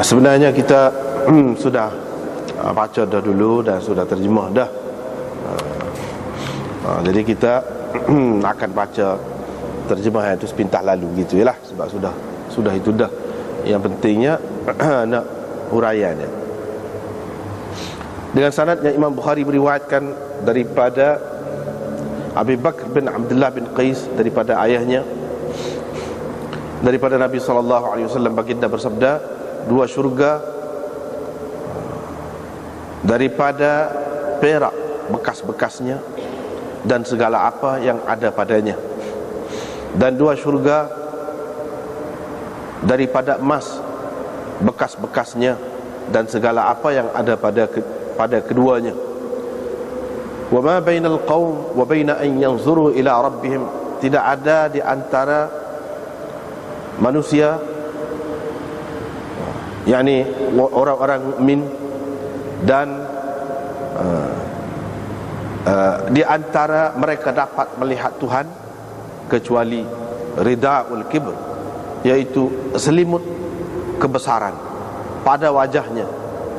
Sebenarnya kita sudah baca dah dulu dan sudah terjemah dah. Jadi kita akan baca terjemahan itu sepintas lalu gitu yalah, sebab sudah itu dah. Yang pentingnya nak huraiannya. Dengan sanadnya Imam Bukhari meriwayatkan daripada Abi Bakr bin Abdullah bin Qais daripada ayahnya, daripada Nabi SAW baginda bersabda, dua syurga daripada perak bekas-bekasnya dan segala apa yang ada padanya, dan dua syurga daripada emas bekas-bekasnya dan segala apa yang ada pada keduanya. Wa ma bainal qaum wa baina an yanzuru ila rabbihim, tidak ada di antara manusia, yakni orang-orang mukmin, dan di antara mereka dapat melihat Tuhan kecuali ridaul kibr, yaitu selimut kebesaran pada wajahnya,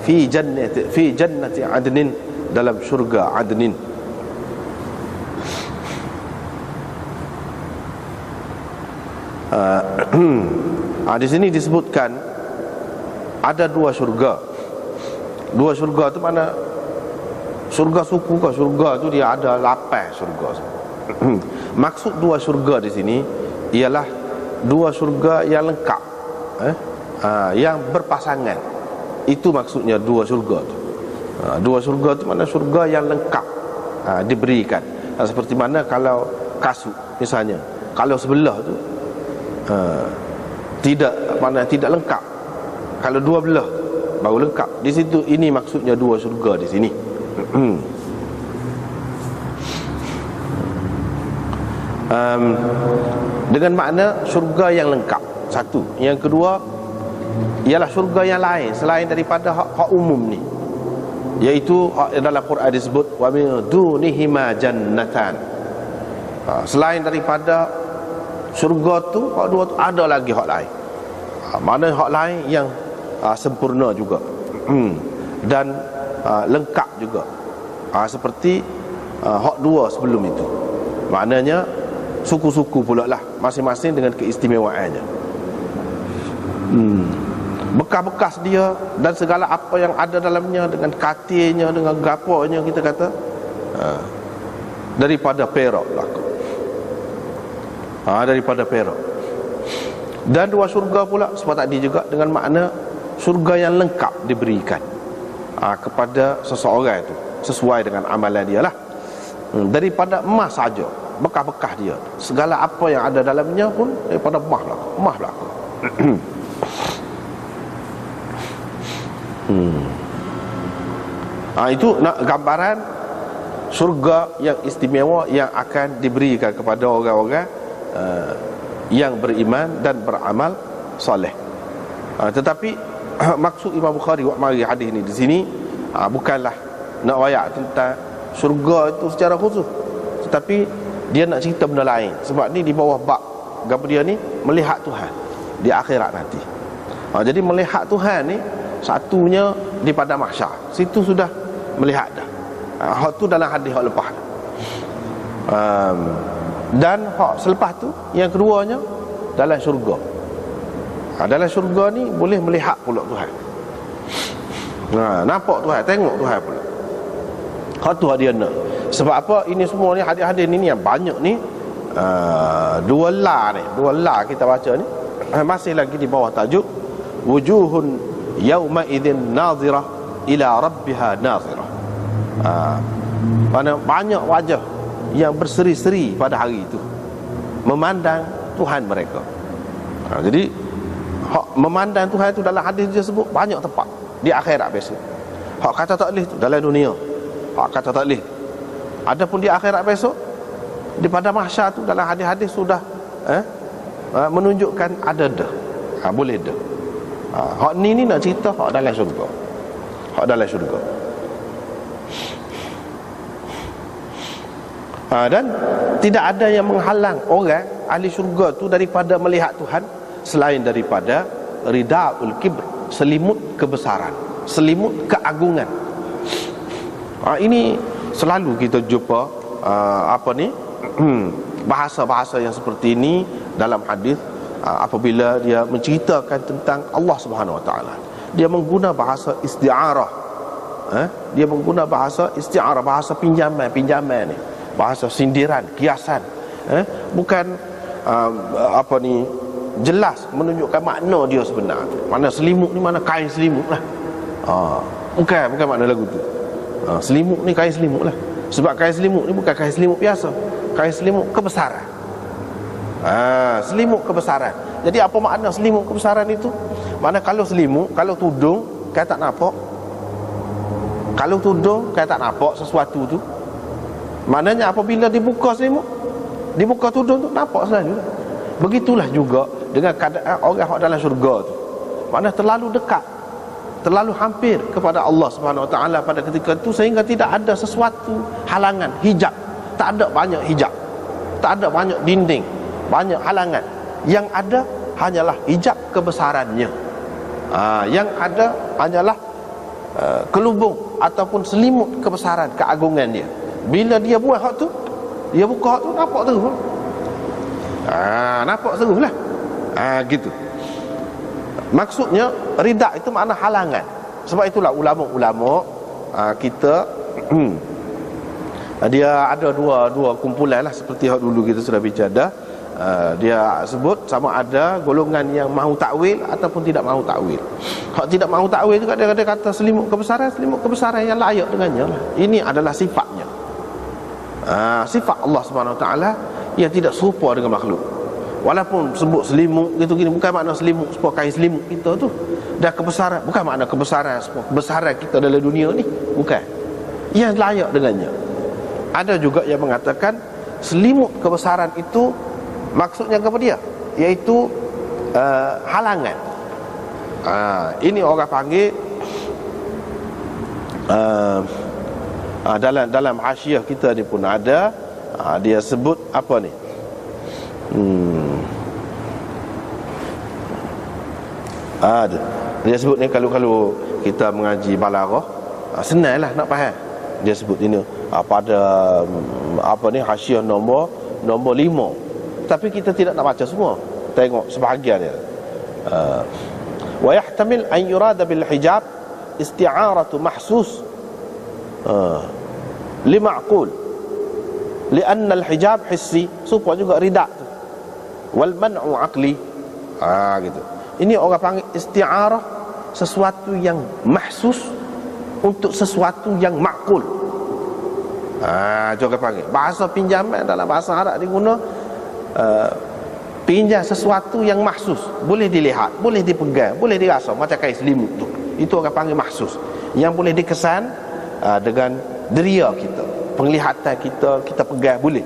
fi jannati adnin, dalam syurga adnin. Di sini disebutkan ada dua syurga. Dua syurga tu mana? Syurga suku ke? Syurga tu dia ada 8 syurga. Maksud dua syurga di sini ialah dua syurga yang lengkap, yang berpasangan. Itu maksudnya dua syurga tu. Dua syurga tu mana? Syurga yang lengkap diberikan. Seperti mana kalau kasut misalnya, kalau sebelah tu tidak lengkap, kalau dua belah baru lengkap. Di situ ini maksudnya dua syurga di sini. Dengan makna syurga yang lengkap, satu. Yang kedua ialah syurga yang lain selain daripada hak umum ni, iaitu dalam Quran disebut wa min dunihima jannatan. Selain daripada syurga tu, hak dua tu ada lagi hak lain. Mana hak lain yang sempurna juga, dan lengkap juga, seperti hak dua sebelum itu. Maknanya suku-suku pula lah, masing-masing dengan keistimewaannya. Bekas-bekas dia dan segala apa yang ada dalamnya, dengan katilnya, dengan gaponya, kita kata daripada perak belaka. Daripada perak. Dan dua syurga pula sebab tadi juga dengan makna syurga yang lengkap diberikan kepada seseorang itu sesuai dengan amalan dia lah. Daripada emas saja, bekas-bekas dia, segala apa yang ada dalamnya pun daripada emas belaka. Itu nak gambaran syurga yang istimewa yang akan diberikan kepada orang-orang yang beriman dan beramal soleh. Tetapi maksud Imam Bukhari buat mari hadis ni di sini bukanlah nak wayak tentang syurga itu secara khusus, tetapi dia nak cerita benda lain. Sebab ni di bawah bab gambar dia ni melihat Tuhan di akhirat nanti. Jadi melihat Tuhan ni satunya di padang mahsyar, situ sudah melihat dah. Hak tu dalam hadis hak lepas. Dan hak selepas tu yang keduanya dalam syurga. Dalam syurga ni boleh melihat pula Tuhan. Nampak Tuhan, tengok Tuhan pula. Hak tu hak dia nak. Sebab apa? Ini semua ni hadis-hadis ni yang banyak ni, dua la kita baca ni masih lagi di bawah tajuk wujuhun yauma idzin nazirah ila rabbiha nazirah. Mana banyak wajah yang berseri-seri pada hari itu memandang Tuhan mereka. Jadi memandang Tuhan itu dalam hadis dia sebut banyak tempat di akhirat besok. Hak kata tak boleh tu dalam dunia, hak kata tak boleh. Adapun di akhirat besok, di pada mahsyar tu dalam hadis-hadis sudah menunjukkan ada dah, boleh dah. Hak ni nak cerita hak dalam syurga. Hak dalam syurga. Dan tidak ada yang menghalang orang ahli syurga tu daripada melihat Tuhan selain daripada ridaul kibr, selimut kebesaran, selimut keagungan. Ini selalu kita jumpa bahasa-bahasa yang seperti ini dalam hadis. Apabila dia menceritakan tentang Allah Subhanahu Wa Taala, dia mengguna bahasa isti'arah. Dia mengguna bahasa isti'arah, bahasa pinjaman ni, bahasa sindiran, kiasan. Bukan jelas menunjukkan makna dia sebenar. Mana selimut ni, mana kain selimut lah. Bukan makna lagu tu. Selimut ni kain selimut lah. Sebab kain selimut ni bukan kain selimut biasa, kain selimut kebesaran. Selimut kebesaran. Jadi apa makna selimut kebesaran itu? Mana kalau selimut, kalau tudung kan tak nampak. Kalau tudung kan tak nampak sesuatu tu. Maknanya apabila dibuka selimut, dibuka tudung tu, nampak selalu. Begitulah juga dengan keadaan orang yang dalam syurga tu. Maknanya terlalu dekat, terlalu hampir kepada Allah Subhanahu Wa Taala pada ketika itu, sehingga tidak ada sesuatu halangan, hijab. Tak ada banyak hijab, tak ada banyak dinding, banyak halangan. Yang ada hanyalah hijab kebesarannya. Yang ada hanyalah kelubung ataupun selimut kebesaran, keagungan dia. Bila dia buat hak tu, dia buka hak tu, nampak terus. Nampak terus lah. Gitu. Maksudnya rida itu makna halangan. Sebab itulah ulama-ulama kita dia ada dua kumpulan lah, seperti yang dulu kita sudah bicara. Dia sebut sama ada golongan yang mahu takwil ataupun tidak mahu takwil. Hak tidak mahu takwil juga dia kata selimut kebesaran yang layak dengannya lah. Ini adalah sifatnya. Sifat Allah Subhanahu Wa Taala yang tidak serupa dengan makhluk. Walaupun sebut selimut gitu gini, bukan makna selimut serupa kain selimut kita tu. Dan kebesaran, bukan makna kebesaran kita dalam dunia ni, bukan. Yang layak dengannya. Ada juga yang mengatakan selimut kebesaran itu maksudnya kepada dia, iaitu halangan. Ini orang panggil dalam hasyiah kita ni pun ada. Dia sebut apa ni? Dia sebut ni, kalau kita mengaji balaghah, senanglah nak faham. Dia sebut ini pada hasyiah nombor 5. Tapi kita tidak nak baca semua, tengok sebahagian dia. Wa yahtamil an yurada bil hijab isti'aratu mahsus li ma'qul lianna al hijab hissi, supaya juga rida tu, wal man'u aqli. Gitu. Ini orang panggil isti'arah, sesuatu yang mahsus untuk sesuatu yang ma'qul. Juga panggil bahasa pinjaman dalam bahasa Arab diguna. Pinjam sesuatu yang mahsus, boleh dilihat, boleh dipegang, boleh dirasa, macam kain selimut tu. Itu orang panggil mahsus, yang boleh dikesan dengan deria kita, penglihatan kita pegang boleh.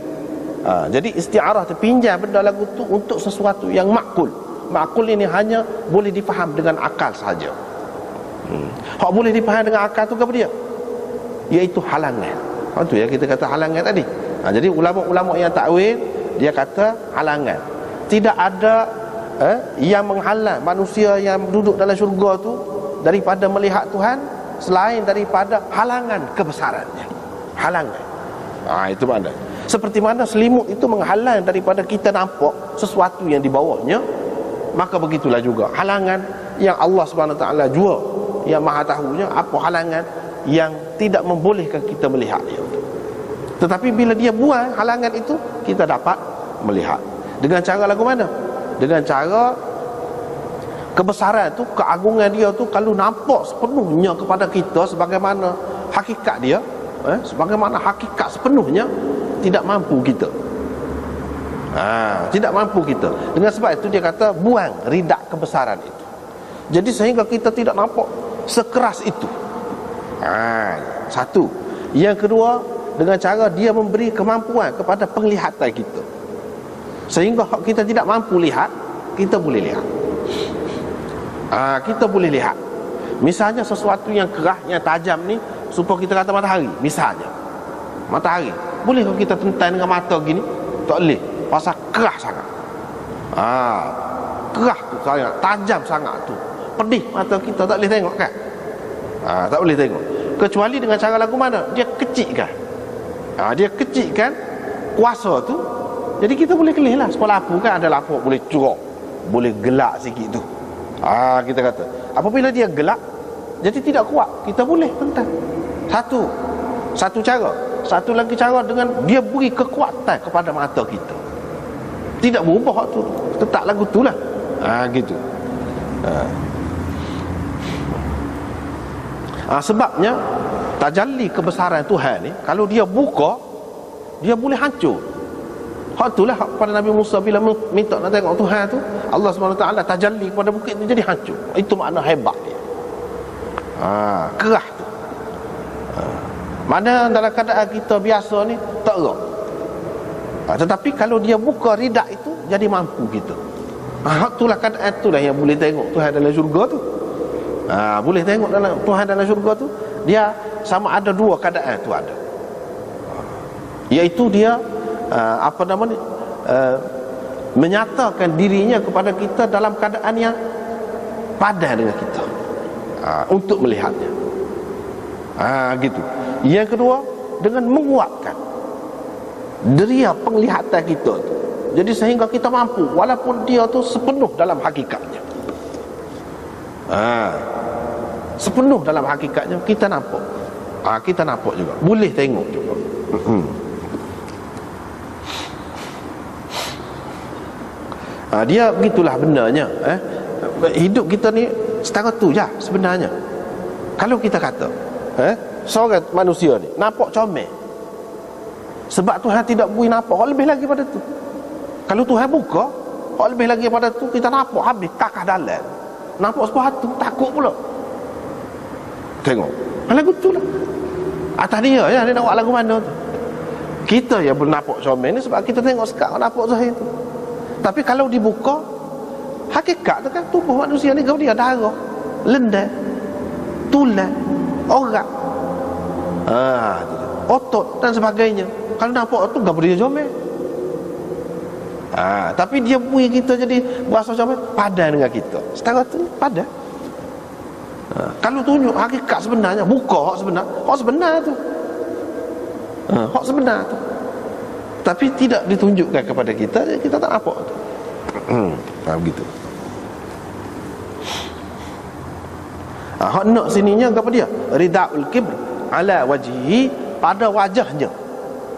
Jadi isti'arah tu, pinjam benda lagu tu untuk sesuatu yang makul. Makul ini hanya boleh difaham dengan akal sahaja. Hak boleh difaham dengan akal tu apa dia? Iaitu halangan. Itu yang kita kata halangan tadi. Jadi ulama-ulama yang takwil, dia kata halangan. Tidak ada yang menghalang manusia yang duduk dalam syurga tu daripada melihat Tuhan selain daripada halangan kebesarannya. Halangan. Itu makna. Seperti mana selimut itu menghalang daripada kita nampak sesuatu yang di bawahnya, maka begitulah juga halangan yang Allah Subhanahu Taala jua, yang Maha tahunya apa halangan yang tidak membolehkan kita melihat dia. Tetapi bila dia buang halangan itu, kita dapat melihat. Dengan cara lagu mana? Dengan cara kebesaran tu, keagungan dia tu kalau nampak sepenuhnya kepada kita sebagaimana hakikat dia, sebagaimana hakikat sepenuhnya, tidak mampu kita. Tidak mampu kita. Dengan sebab itu dia kata buang ridak kebesaran itu. Jadi sehingga kita tidak nampak sekeras itu. Satu. Yang kedua, dengan cara dia memberi kemampuan kepada penglihatan kita, sehingga kita tidak mampu lihat, kita boleh lihat. Kita boleh lihat. Misalnya sesuatu yang keras, yang tajam ni, supaya kita kata matahari. Misalnya matahari, bolehkah kita tentang dengan mata gini? Tak boleh, pasal keras sangat. Keras tu sangat, tajam sangat tu. pedih mata kita, tak boleh tengok kan? Tak boleh tengok. Kecuali dengan cara lagu mana? Dia kecikkan. Dia kecikkan kuasa tu. Jadi kita boleh kelih lah. Sekolah lampu kan ada lampu boleh curok, boleh gelak sikit tu. Kita kata apabila dia gelak, jadi tidak kuat, kita boleh tentang. Satu cara. Satu lagi cara dengan dia beri kekuatan kepada mata kita. Tidak berubah tu, tetap lagu tu lah. Gitu. Sebabnya tajalli kebesaran Tuhan ni, kalau dia buka, dia boleh hancur. Hak itulah pada Nabi Musa bila minta nak tengok Tuhan tu, Allah SWT tajalli kepada bukit tu, jadi hancur. Itu makna hebat dia. Kerah tu. Mana dalam keadaan kita biasa ni tak gerak. Tetapi kalau dia buka ridak itu, jadi mampu kita. Itulah keadaan itulah yang boleh tengok Tuhan dalam syurga tu. Boleh tengok dalam Tuhan dalam syurga tu, dia sama ada dua keadaan tu ada. Iaitu dia menyatakan dirinya kepada kita dalam keadaan yang padan dengan kita, untuk melihatnya. Gitu. Yang kedua, dengan menguatkan deria penglihatan kita tu. Jadi sehingga kita mampu, walaupun dia tu sepenuh dalam hakikatnya, sepenuh dalam hakikatnya, kita nampak. Kita nampak juga, boleh tengok juga. Dia begitulah benarnya. Hidup kita ni setara tu je sebenarnya. Kalau kita kata seorang manusia ni nampak comel, sebab Tuhan tidak beri nampak hal lebih lagi pada tu. Kalau Tuhan buka hal lebih lagi pada tu, kita nampak habis kakak dalam. Nampak sebuah tu takut pula. Tengok lagu tu lah. Atas dia ya, dia nak buat lagu mana tu. Kita yang belum nampak comel ni sebab kita tengok sekat nampak zahir tu. Tapi kalau dibuka, hakikat tu kan tubuh manusia ni, kau dia darah, lendan, tulang, orat, otot dan sebagainya. Kalau nampak tu gak boleh comel. Tapi dia beri kita jadi berasa comel, padan dengan kita. Setara tu padan. Kalau tunjuk hakikat sebenarnya, buka hak sebenar tu. Hak sebenar tu. Tapi tidak ditunjukkan kepada kita, kita tak nampak tu. Begitu. Hak nak sininya apa dia? Ridaul kibr ala wajhihi, pada wajahnya.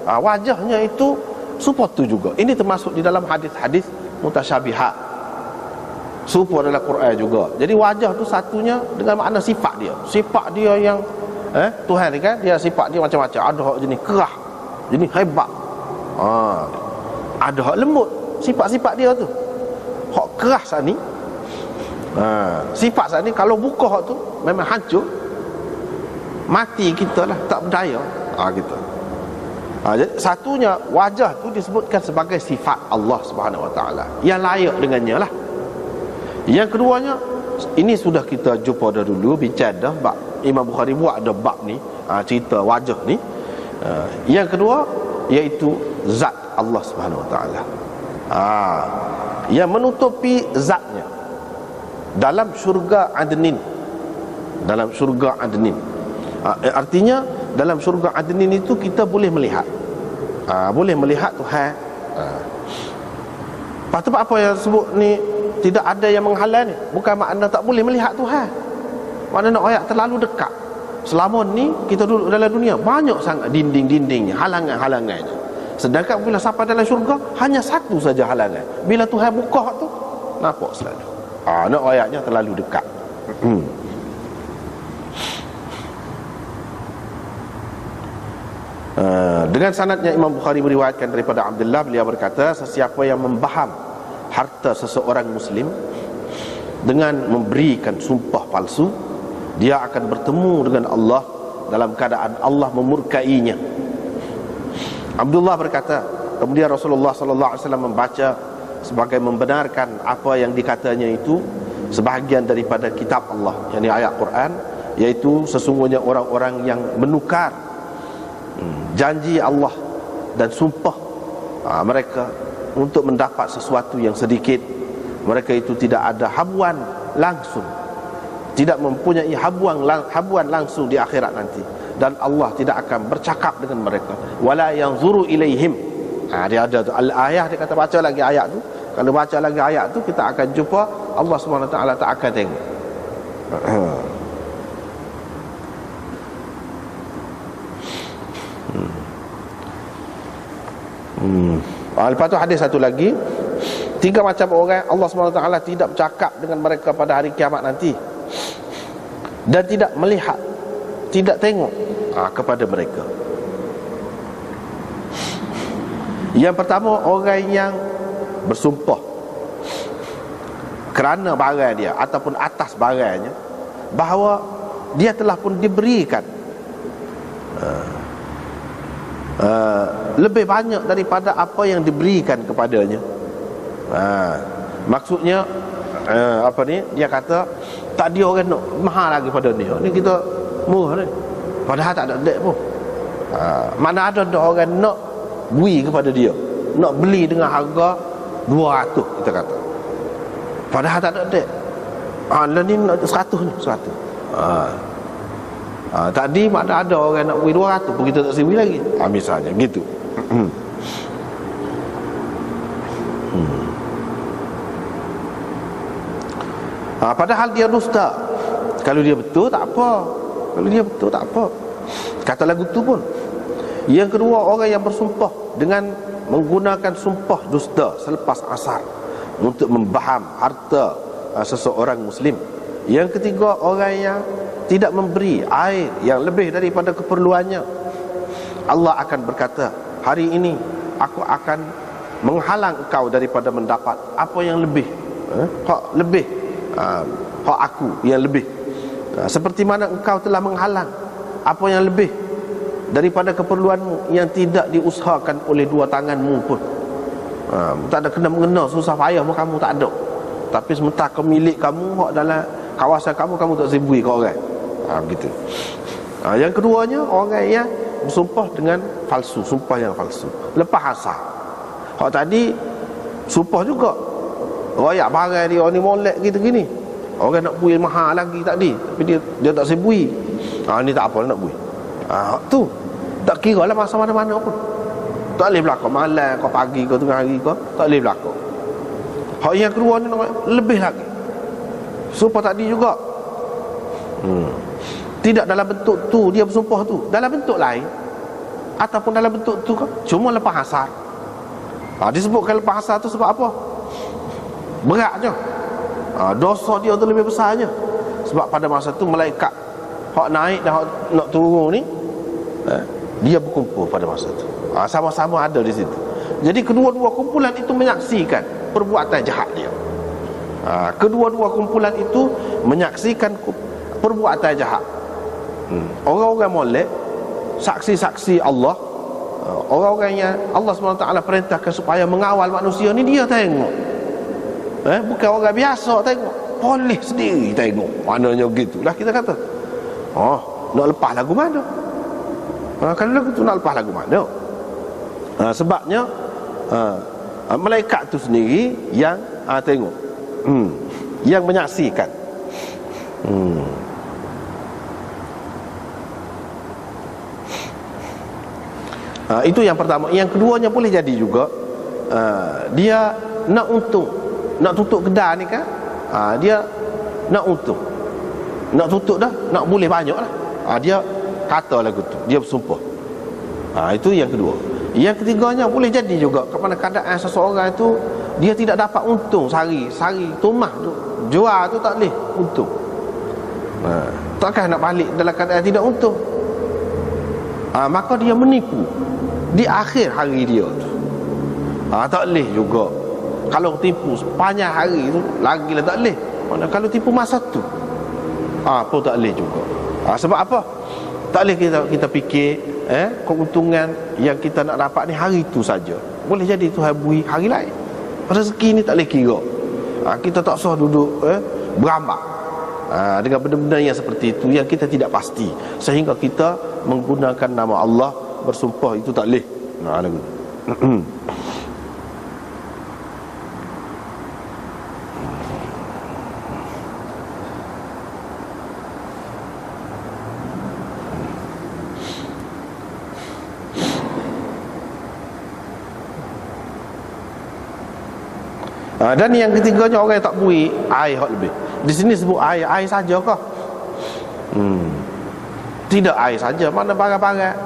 Wajahnya itu serupa tu juga. Ini termasuk di dalam hadis-hadis mutasyabihat, serupa dalam Quran juga. Jadi wajah tu satunya dengan makna sifat dia. Sifat dia yang Tuhan ni kan, dia sifat dia macam-macam. Ada hak jenis kerah, jenis hebat. Ada hak lembut, sifat-sifat dia tu. Hak keras ni, sifat saat ni kalau buka hak tu memang hancur, mati kita lah, tak berdaya. Gitu. Jadi satunya wajah tu disebutkan sebagai sifat Allah Subhanahu Wa Taala yang layak dengannya lah. Yang keduanya, ini sudah kita jumpa dah dulu, bincang dah. Imam Bukhari buat ada bab ni, cerita wajah ni. Yang kedua iaitu zat Allah Subhanahu Wa Taala, yang menutupi zatnya dalam syurga Adnin. Dalam syurga Adnin, artinya dalam syurga Adnin itu kita boleh melihat, boleh melihat Tuhan. Patut apa yang sebut ni tidak ada yang menghalang ni, bukan makna tak boleh melihat Tuhan. Makna nak ayat terlalu dekat. Selama ni kita duduk dalam dunia, banyak sangat dinding-dindingnya, halangan-halangannya. Sedangkan bila sampai dalam syurga, hanya satu saja halangan. Bila Tuhan buka tu, nampak selalu. Nak ayatnya terlalu dekat. Dengan sanadnya Imam Bukhari meriwayatkan daripada Abdullah, beliau berkata, sesiapa yang membaham harta seseorang muslim dengan memberikan sumpah palsu, dia akan bertemu dengan Allah dalam keadaan Allah memurkainya. Abdullah berkata, kemudian Rasulullah sallallahu alaihi wasallam membaca sebagai membenarkan apa yang dikatanya itu sebahagian daripada kitab Allah, yakni ayat Quran, iaitu sesungguhnya orang-orang yang menukar janji Allah dan sumpah mereka untuk mendapat sesuatu yang sedikit, mereka itu tidak ada habuan langsung tidak mempunyai habuan langsung di akhirat nanti, dan Allah tidak akan bercakap dengan mereka. Wala yanzuru ilaihim. Dia ada tu al-ayah, dia kata baca lagi ayat tu. Kalau baca lagi ayat tu, kita akan jumpa Allah SWT tak akan tengok. Lepas tu hadis satu lagi, 3 macam orang Allah SWT tidak bercakap dengan mereka pada hari kiamat nanti, dan tidak melihat, tidak tengok kepada mereka. Yang pertama, orang yang bersumpah kerana barang dia ataupun atas barangnya, bahawa dia telah pun diberikan lebih banyak daripada apa yang diberikan kepadanya. Maksudnya apa ni, dia kata tak ada orang nak mahal lagi pada ni, ni kita murah ni, padahal tak ada dek pun. Mana ada orang nak bui kepada dia, nak beli dengan harga 200, kita kata, padahal tak ada dek. Lah ni nak 100 ni, 100. Tadi mana ada orang nak bui 200 pun kita tak sibui lagi. Misalnya gitu. Padahal dia dusta. Kalau dia betul tak apa. Kalau dia betul tak apa. Kata lagu tu pun. Yang kedua, orang yang bersumpah dengan menggunakan sumpah dusta selepas asar untuk membaham harta seseorang muslim. Yang ketiga, orang yang tidak memberi air yang lebih daripada keperluannya. Allah akan berkata, hari ini aku akan menghalang engkau daripada mendapat apa yang lebih, hak lebih, hak aku yang lebih, seperti mana engkau telah menghalang apa yang lebih daripada keperluanmu yang tidak diusahakan oleh 2 tanganmu pun. Tak ada kena-mengena, susah payah pun kamu tak ada, tapi sementara milik kamu, hak dalam kawasan kamu, kamu tak sibui ke orang. Begitu. Yang keduanya, orang yang bersumpah dengan palsu, sumpah yang palsu lepas asar. Hak tadi sumpah juga, royak barang dia ni molek gitu gini, orang nak bui mahal lagi tadi, tapi dia tak sibui. Ni tak apa nak bui. Tu tak kira lah masa mana-mana pun, tak boleh berlaku malam kau, pagi kau, tengah hari kau, tak boleh berlaku. Hak yang kedua ni lebih lagi, sumpah tadi juga tidak dalam bentuk tu dia bersumpah tu, dalam bentuk lain ataupun dalam bentuk tu kan, cuma lepas asar. Disebutkan lepas asar tu sebab apa? Beratnya, dosa dia tu lebih besarnya. Sebab pada masa tu malaikat hak naik dan hak nak turun ni, dia berkumpul pada masa tu, sama-sama ada di situ. Jadi kedua-dua kumpulan itu menyaksikan perbuatan jahat dia. Kedua-dua kumpulan itu menyaksikan perbuatan jahat. Orang-orang molek, saksi-saksi Allah, orang-orang yang Allah SWT perintahkan supaya mengawal manusia ni, dia tengok. Bukan orang biasa tengok, polis sendiri tengok. Maknanya gitulah kita kata, nak lepas lagu mana? Kalau lagu tu nak lepas lagu mana? Sebabnya malaikat tu sendiri yang tengok, yang menyaksikan. Itu yang pertama. Yang keduanya boleh jadi juga, dia nak untung, nak tutup kedai ni kan, dia nak untung, nak tutup dah, nak boleh banyak lah, dia kata lagu tu, dia bersumpah. Itu yang kedua. Yang ketiganya boleh jadi juga kepada keadaan seseorang itu dia tidak dapat untung sehari tumah tu, jual tu tak boleh untung. Takkan nak balik dalam keadaan tidak untung. Maka dia menipu di akhir hari dia tu. Tak boleh juga. Kalau tipu sepanjang hari tu lagilah tak boleh. Mana kalau tipu masa tu pun tak boleh juga. Sebab apa? Tak boleh kita fikir keuntungan yang kita nak dapat ni hari tu saja. Boleh jadi Tuhan beri hari lain. Rezeki ni tak boleh kira. Kita tak usah duduk berambak dengan benda-benda yang seperti itu yang kita tidak pasti, sehingga kita menggunakan nama Allah bersumpah, itu tak boleh. Dan yang ketiganya, orang yang tak bui air hak lebih. Di sini sebut air saja kah? Tidak air saja, mana barang-barang.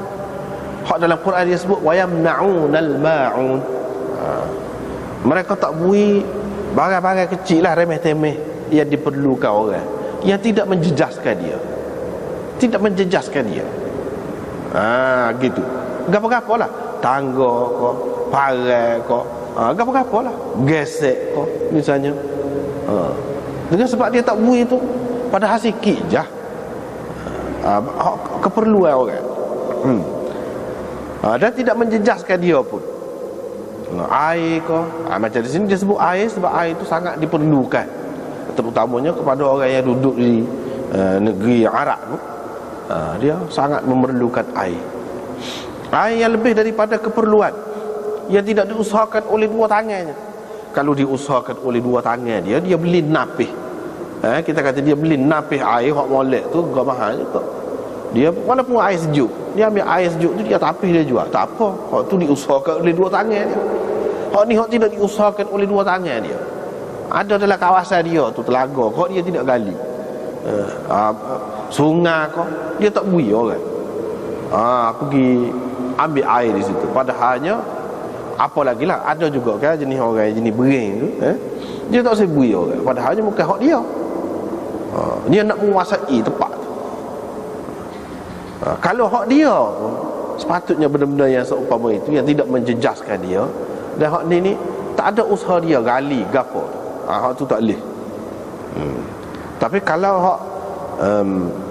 Hak dalam Quran dia sebut wayamna'unal ma'un. Mereka tak bui barang-barang kecil lah, remeh-temeh yang diperlukan orang, yang tidak menjejaskan dia. Tidak menjejaskan dia. Gitu. Gapo-gapo lah, tangga ko, parai ko, gapo-gapo lah, gesek ko misalnya. Dengan sebab dia tak bui itu, padahal sikit je keperluan orang. Dan tidak menjejaskan dia pun. Air ko, macam di sini dia sebut air sebab air itu sangat diperlukan, terutamanya kepada orang yang duduk di negeri Arab tu. Dia sangat memerlukan air. Air yang lebih daripada keperluan, yang tidak diusahakan oleh dua tangannya. Kalau diusahakan oleh dua tangan dia beli napih. Kita kata dia beli napih air hak molek tu gak mahal juga. Dia walaupun air sejuk, dia ambil air sejuk tu, dia tapih dia jual. Tak apa, hak tu diusahakan oleh dua tangan dia. Hak ni hak tidak diusahakan oleh dua tangan dia. Ada dalam kawasan dia tu telaga, hak dia tidak gali. Sungai kau, dia tak bui orang. Pergi ambil air di situ. Padahalnya apa lagi lah, ada juga kan jenis orang jenis bering tu, dia tak usah bui orang. Padahalnya bukan hak dia. Dia nak menguasai tempat tu. Kalau hak dia pun, sepatutnya benda-benda yang seumpama itu, yang tidak menjejaskan dia. Dan hak ni tak ada usaha dia gali gapo. Hak tu tak boleh. Tapi kalau hak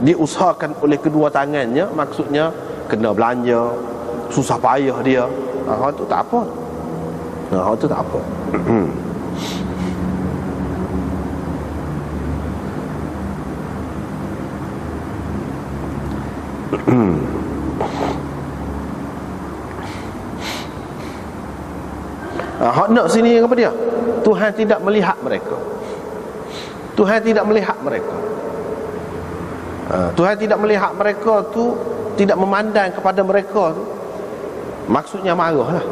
diusahakan oleh kedua tangannya, maksudnya kena belanja, susah payah dia, hak tu tak apa. Hak tu tak apa. Hak nak sini apa dia? Tuhan tidak melihat mereka. Tuhan tidak melihat mereka. Tuhan tidak melihat mereka tu, tidak memandang kepada mereka tu. Maksudnya marah lah.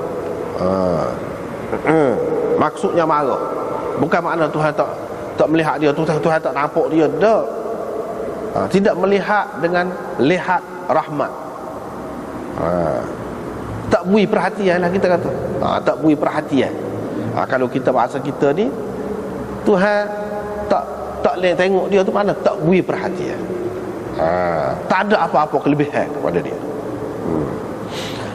Maksudnya marah. Bukan makna Tuhan tak melihat dia, Tuhan tak nampak dia. Tak. Tidak melihat dengan lihat rahmat. Tak beri perhatian lah kita kata. Tak beri perhatian. Kalau kita bahasa kita ni, Tuhan tak boleh tengok dia tu, mana tak beri perhatian. Tak ada apa-apa kelebihan kepada dia.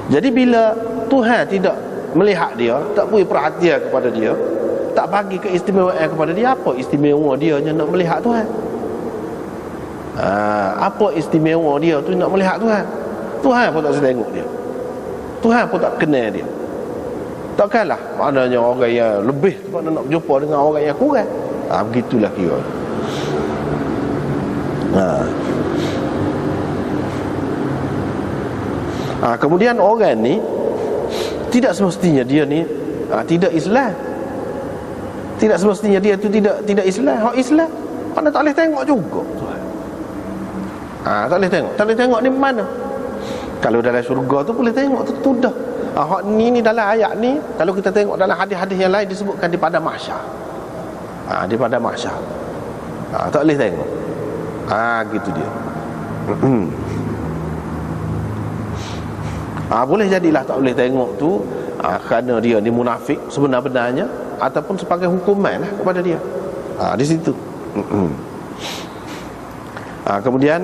Jadi bila Tuhan tidak melihat dia, tak beri perhatian kepada dia, tak bagi keistimewaan kepada dia, apa istimewa dia yang nak melihat Tuhan? Apa istimewa dia tu nak melihat Tuhan? Tuhan pun tak bisa tengok dia, Tuhan pun tak kenal dia. Takkanlah maknanya orang yang lebih nak berjumpa dengan orang yang kurang. Begitulah kira. Kemudian orang ni tidak semestinya dia ni tidak Islam. Tidak semestinya dia tu tidak Islam. Hak Islam mana tak boleh tengok juga. Tak boleh tengok. Tak boleh tengok ni mana? Kalau dalam syurga tu boleh tengok tu dah. Hak ni dalam ayat ni, kalau kita tengok dalam hadis-hadis yang lain disebutkan di padang mahsyar. Di padang mahsyar. Tak boleh tengok. Gitu dia. Boleh jadilah tak boleh tengok tu kerana dia ni munafik sebenar-benarnya, ataupun sebagai hukuman lah kepada dia. Di situ. Kemudian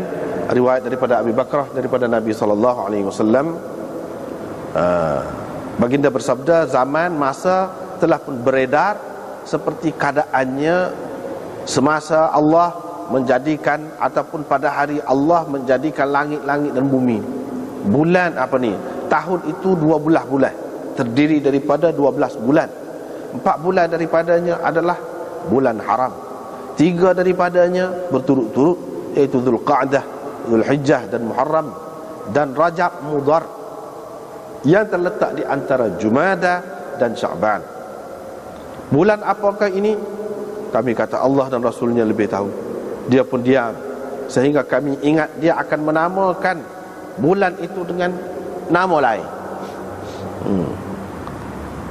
riwayat daripada Abi Bakrah daripada Nabi SAW, baginda bersabda, zaman masa telah pun beredar seperti keadaannya semasa Allah menjadikan, ataupun pada hari Allah menjadikan langit-langit dan bumi. Bulan apa ni? Tahun itu 12 bulan, terdiri daripada 12 bulan. 4 bulan daripadanya adalah bulan haram, 3 daripadanya berturut-turut, iaitu Zulqa'dah, Zulhijjah dan Muharram, dan Rajab Mudhar yang terletak di antara Jumada dan Sya'ban. Bulan apakah ini? Kami kata Allah dan Rasulnya lebih tahu. Dia pun diam, sehingga kami ingat dia akan menamakan bulan itu dengan nama lain.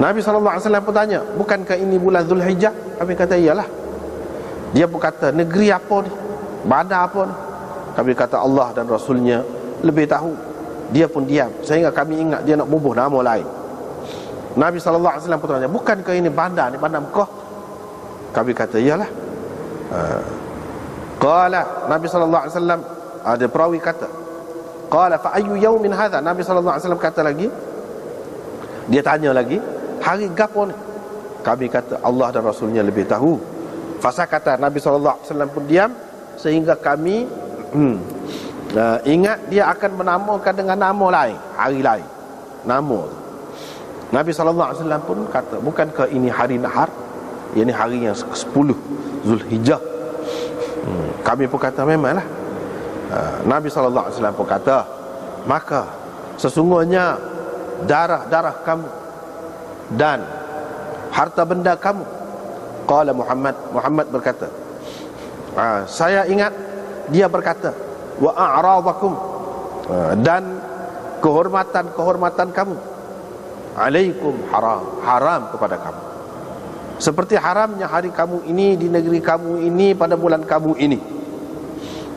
Nabi SAW pun tanya, bukankah ini bulan Zulhijjah? Kami kata iyalah. Dia pun kata, negeri apa ni? Bandar apa ni? Kami kata Allah dan Rasulnya lebih tahu. Dia pun diam, sehingga kami ingat dia nak bubuh nama lain. Nabi SAW pun tanya, bukankah ini bandar ni, bandar Mekah? Kami kata iyalah. Qala, Nabi SAW, ada perawi kata, qala fa ayyu yawmin hadha? Nabi SAW kata lagi, dia tanya lagi, hari gapo ni? Kami kata Allah dan Rasulnya lebih tahu. Fasa kata Nabi SAW pun diam, sehingga kami ingat dia akan menamakan dengan nama lain, hari lain, nama. Nabi SAW pun kata, bukankah ini hari Nahar? Ini hari yang ke-10 Zulhijjah. Kami pun kata memanglah. Nabi SAW pun kata, maka sesungguhnya darah-darah kamu dan harta benda kamu. Qala Muhammad berkata, saya ingat dia berkata, wa a'radakum, dan kehormatan kamu, alaikum haram kepada kamu, seperti haramnya hari kamu ini di negeri kamu ini pada bulan kamu ini.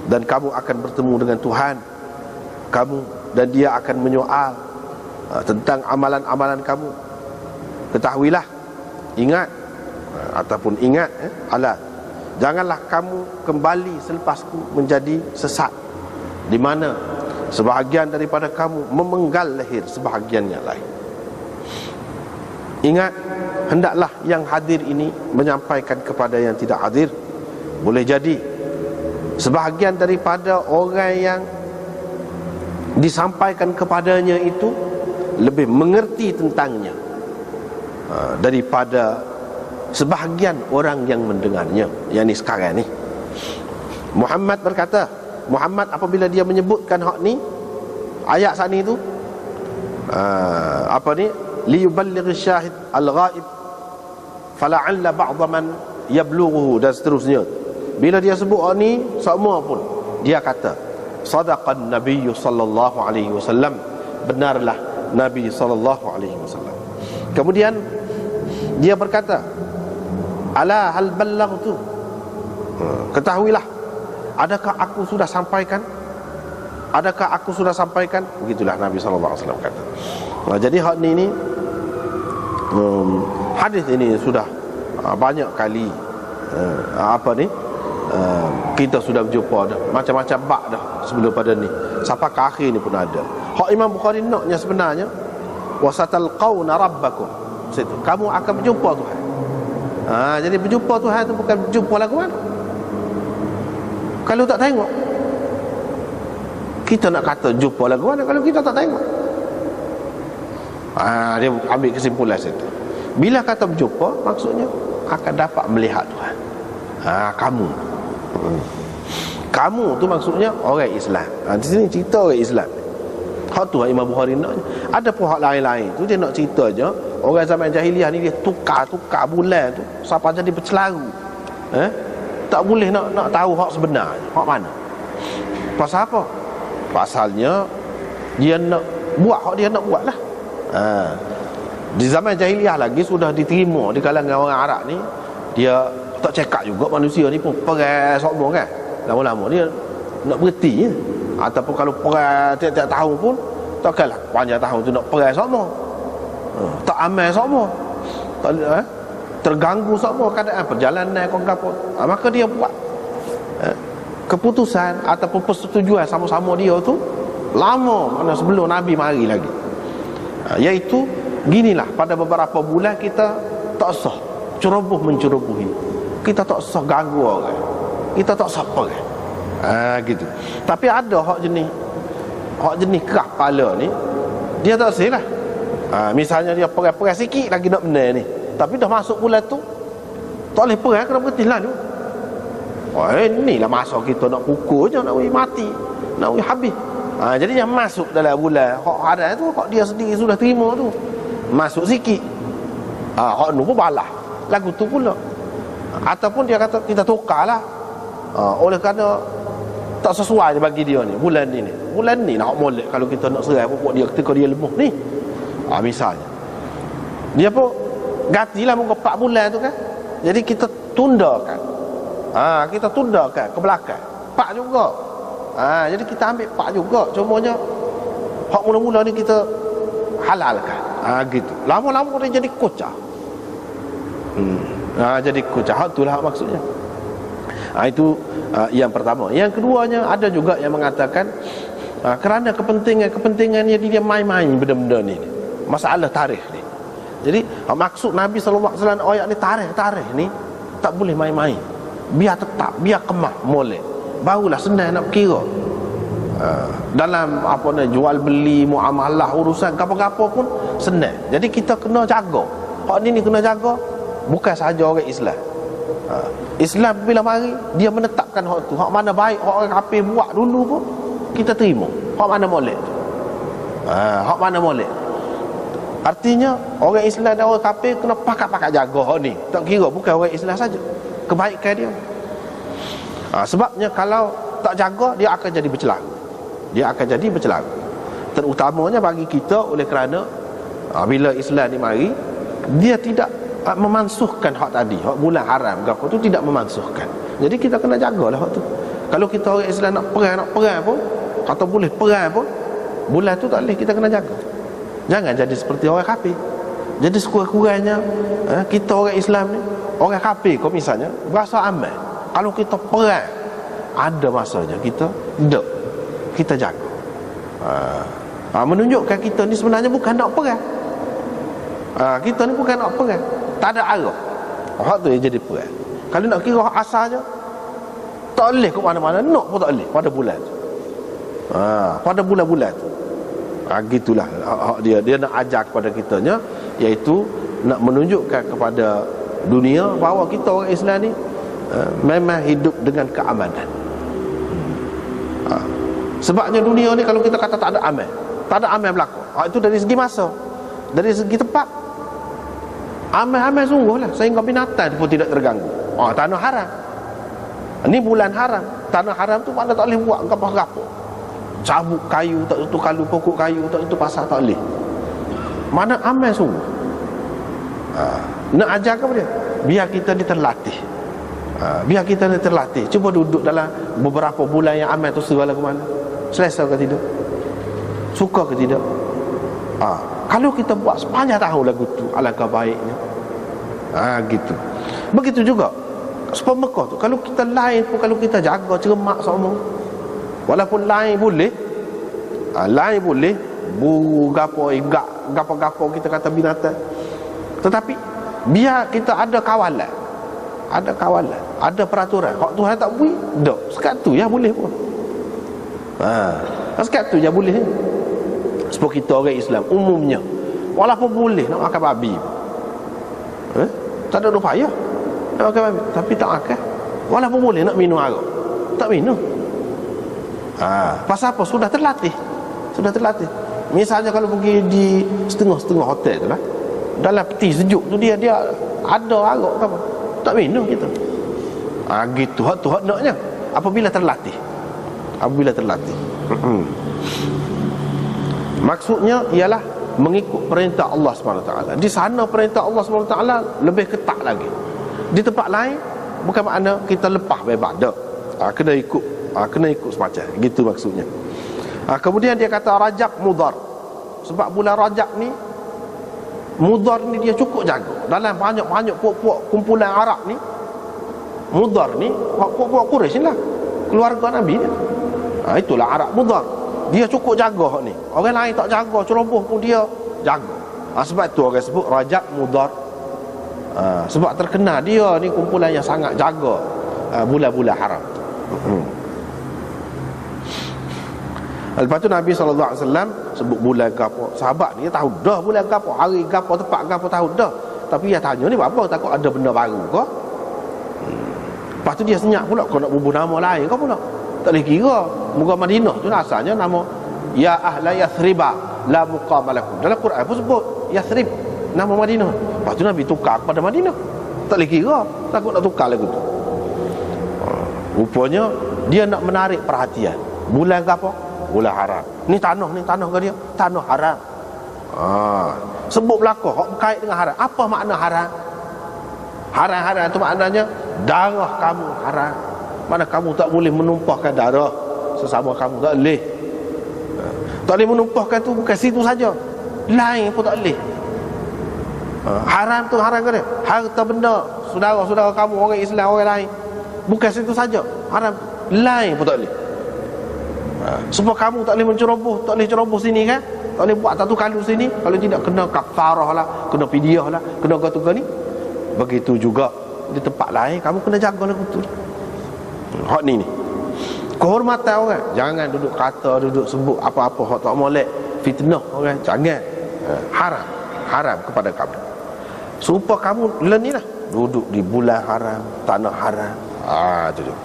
Dan kamu akan bertemu dengan Tuhan kamu, dan dia akan menyoal tentang amalan-amalan kamu. Ketahuilah, ingat, ataupun ingat, janganlah kamu kembali selepasku menjadi sesat, di mana sebahagian daripada kamu memenggal leher sebahagian yang lain. Ingat, hendaklah yang hadir ini menyampaikan kepada yang tidak hadir. Boleh jadi sebahagian daripada orang yang disampaikan kepadanya itu lebih mengerti tentangnya daripada sebahagian orang yang mendengarnya, yang ni sekarang ni. Muhammad berkata, Muhammad apabila dia menyebutkan hak ni, ayat sani tu, apa ni, liyuballigh syahid al-ghaib fala'alla ba'dha man yablughuhu, dan seterusnya. Bila dia sebut hak ni, semua pun dia kata, sadaqan nabiyyu sallallahu alaihi wasallam, benarlah Nabi sallallahu alaihi wasallam. Kemudian dia berkata, ala hal ballaghtu, ketahuilah, adakah aku sudah sampaikan? Adakah aku sudah sampaikan? Begitulah Nabi sallallahu alaihi wasallam kata. Jadi hak ni hadis ini sudah banyak kali kita sudah berjumpa dah, macam-macam bab dah sebelum pada ni, sampai ke akhir ni pun ada. Hak Imam Bukhari naknya sebenarnya, wasatalqauna rabbakum, situ kamu akan berjumpa Tuhan. Jadi berjumpa Tuhan tu bukan berjumpa lagu mana. Kalau tak tengok, kita nak kata jumpa lagu mana kalau kita tak tengok? Dia ambil kesimpulan situ. Bila kata berjumpa, maksudnya akan dapat melihat Tuhan. Kamu tu maksudnya orang Islam. Di sini cerita orang Islam. Hak tu Imam Bukhari nak. Ada pun hak lain-lain tu dia nak cerita je. Orang zaman jahiliah ni dia tukar bulan tu sampai jadi bercelaru. Tak boleh nak tahu hak sebenarnya, hak mana. Pasal apa? Pasalnya dia nak buat hak dia nak buat lah. Di zaman jahiliah lagi sudah diterima di kalangan orang Arab ni, dia tak cekak juga manusia ni pun perai sombong kan. Lama-lama dia nak berhenti. Ataupun kalau perai tiap-tiap tahun pun, takkanlah panjang tahun tu nak perai sombong. Tak aman sombong, terganggu sombong keadaan perjalanan kau apa. Maka dia buat keputusan ataupun persetujuan sama-sama dia tu lama, mana sebelum Nabi mari lagi. Iaitu ginilah, pada beberapa bulan kita tak sah ceroboh mencerobohi, kita tak sah ganggu orang, kita tak sah perai. Gitu. Tapi ada hak jenis kerah kepala ni, dia tak sah lah. Misalnya dia perai-perai sikit lagi nak benar ni, tapi dah masuk bulan tu tak boleh perai, kena berhenti lah tu. Inilah masa kita nak pukul je, nak mati, nak habis. Jadi yang masuk dalam bulan hak haram tu, hak dia sendiri sudah terima tu, masuk sikit, hak nu pun balah lagu tu pula. Ataupun dia kata kita tukarlah, oleh kerana tak sesuai bagi dia ni bulan ni nak molek kalau kita nak serai pokok dia ketika dia lemah ni. Misalnya Dia pun gantilah muka 4 bulan tu kan. Jadi kita tundakan. Kita tundakan ke belakang. 4 juga. Jadi kita ambil 4 juga. Cumanya hak mula-mula ni kita halalkan. Gitu. Lama-lama dia jadi kocak. Jadi kocak. Hak itulah maksudnya. Itu yang pertama. Yang keduanya, ada juga yang mengatakan kerana kepentingannya dia main-main benda-benda ni, masalah tarikh ni. Jadi maksud Nabi SAW ayat ni, tarikh ni tak boleh main-main, biar tetap, biar kemah molek, barulah senang nak kira. Dalam apa ni, jual beli, muamalah, urusan apa-apa pun senang. Jadi kita kena jaga. Hak ni kena jaga. Bukan sahaja orang Islam. Islam bila mari, dia menetapkan hak tu. Hak mana baik, hak orang kafir buat dulu pun kita terima. Hak mana molek tu. Hak mana molek. Artinya orang Islam dan orang kafir kena pakat-pakat jaga hak ni. Tak kira bukan orang Islam saja, kebaikan dia. Sebabnya kalau tak jaga, dia akan jadi bercelaru. Dia akan jadi bercelaru. Terutamanya bagi kita, oleh kerana bila Islam ni mari, dia tidak memansuhkan hak tadi, hak bulan haram apa tu tidak memansuhkan. Jadi kita kena jagalah hak tu. Kalau kita orang Islam nak perang pun, atau boleh perang pun, bulan tu tak boleh, kita kena jaga. Jangan jadi seperti orang kafir. Jadi sekurang-kurangnya kita orang Islam ni, orang kafir kau misalnya berasa aman. Kalau kita perang, ada masanya kita tak, kita jaga. Menunjukkan kita ni sebenarnya bukan nak perang. Kita ni bukan nak perang, tak ada arah. Hak tu yang jadi perang. Kalau nak kira hak asalnya, tak boleh ke mana-mana, nak pun tak boleh pada bulan tu. Pada bulan-bulan tu. Gitulah hak dia nak ajar kepada kitanya, iaitu nak menunjukkan kepada dunia bahawa kita orang Islam ni memang hidup dengan keamanan. Sebabnya dunia ni kalau kita kata tak ada aman, tak ada aman berlaku. Itu dari segi masa, dari segi tempat, aman-aman sungguh lah, sehingga binatang pun tidak terganggu. Tanah haram, ni bulan haram. Tanah haram tu mana tak boleh buat apa-apa. Cabut kayu tak tentu, kalau pokok kayu tak tentu, pasal tak boleh. Mana aman sungguh. Nak ajar kepada dia, biar kita ni terlatih. Biar kita ni terlatih. Cuba duduk dalam beberapa bulan yang aman tu, segala ke mana, selesa ke tidak, suka ke tidak. Kalau kita buat sepanjang tahun lagu tu, alangkah baiknya. Gitu. Begitu juga sebab Mekah tu, kalau kita lain pun, kalau kita jaga cermat sama, walaupun lain boleh, lain boleh buru gapo, igak gapo-gapo kita kata binatang, tetapi biar kita ada kawalan, ada peraturan. Hak Tuhan tak boleh, dak sekat tu ya boleh pun. Sekat tu ya boleh. Sebab kita orang Islam umumnya, walaupun boleh nak makan babi, tak ada upaya nak makan babi, tapi tak makan. Walaupun boleh nak minum arak, tak minum. Pasal apa? Sudah terlatih. Misalnya kalau pergi di setengah-setengah hotel tu lah, dalam peti sejuk tu dia ada arak ke apa, tak minum kita. Gitu. Hak tu hak naknya apabila terlatih. Maksudnya ialah mengikut perintah Allah SWT. Di sana perintah Allah SWT lebih ketat lagi. Di tempat lain bukan makna kita lepas bebas, tak. Kena ikut semacam gitu maksudnya. Kemudian dia kata Rajab Mudhar. Sebab bulan Rajab ni, Mudhar ni dia cukup jaga. Dalam banyak-banyak puak-puak kumpulan Arab ni, Mudhar ni puak-puak Quraisy lah, keluarga Nabi ni. Itulah Arab Mudhar. Dia cukup jaga hak ni. Orang lain tak jaga, ceroboh pun dia jaga. Sebab tu orang sebut Rajab Mudhar. Sebab terkenal dia ni kumpulan yang sangat jaga bulan-bulan haram. Lepas tu Nabi SAW sebut bulan gapo. Sahabat ni tahu dah bulan gapo, hari gapo, tempat gapo, tahu dah. Tapi dia tanya ni apa, takut ada benda baru ke? Lepas tu dia senyap pula, kau nak bubuh nama lain kau pula. Tak boleh kira. Muka Madinah tu asalnya nama Ya Ahla Yathriba La Muqama Lakum. Dalam Quran pun sebut Yathrib, nama Madinah. Lepas tu Nabi tukar kepada Madinah. Tak boleh kira, takut nak tukar lagu tu. Rupanya dia nak menarik perhatian. Bulan ke apa? Bulan haram. Ni tanah ke dia? Tanah haram. Sebut belaka hak berkait dengan haram. Apa makna haram? Haram tu maknanya darah kamu haram. Mana kamu tak boleh menumpahkan darah sesama kamu, tak boleh. Tak boleh menumpahkan tu bukan situ saja, lain pun tak boleh. Haram tu haram ke dia? Harta benda saudara-saudara kamu orang Islam orang lain, bukan situ saja, haram lain pun tak boleh. Sebab kamu tak boleh menceroboh, tak boleh ceroboh sini kan, tak boleh buat satu kalu sini, kalau tidak kena kafarah lah, kena fidyah lah, kena kata ni. Begitu juga di tempat lain kamu kena jaga lah betul. Hak ni kehormatan orang, jangan duduk kata, duduk sebut apa-apa hak tak molek, fitnah orang, jangan. Haram kepada kamu. Supaya kamu ni lah duduk di bulan haram, tanah haram. Tu dia.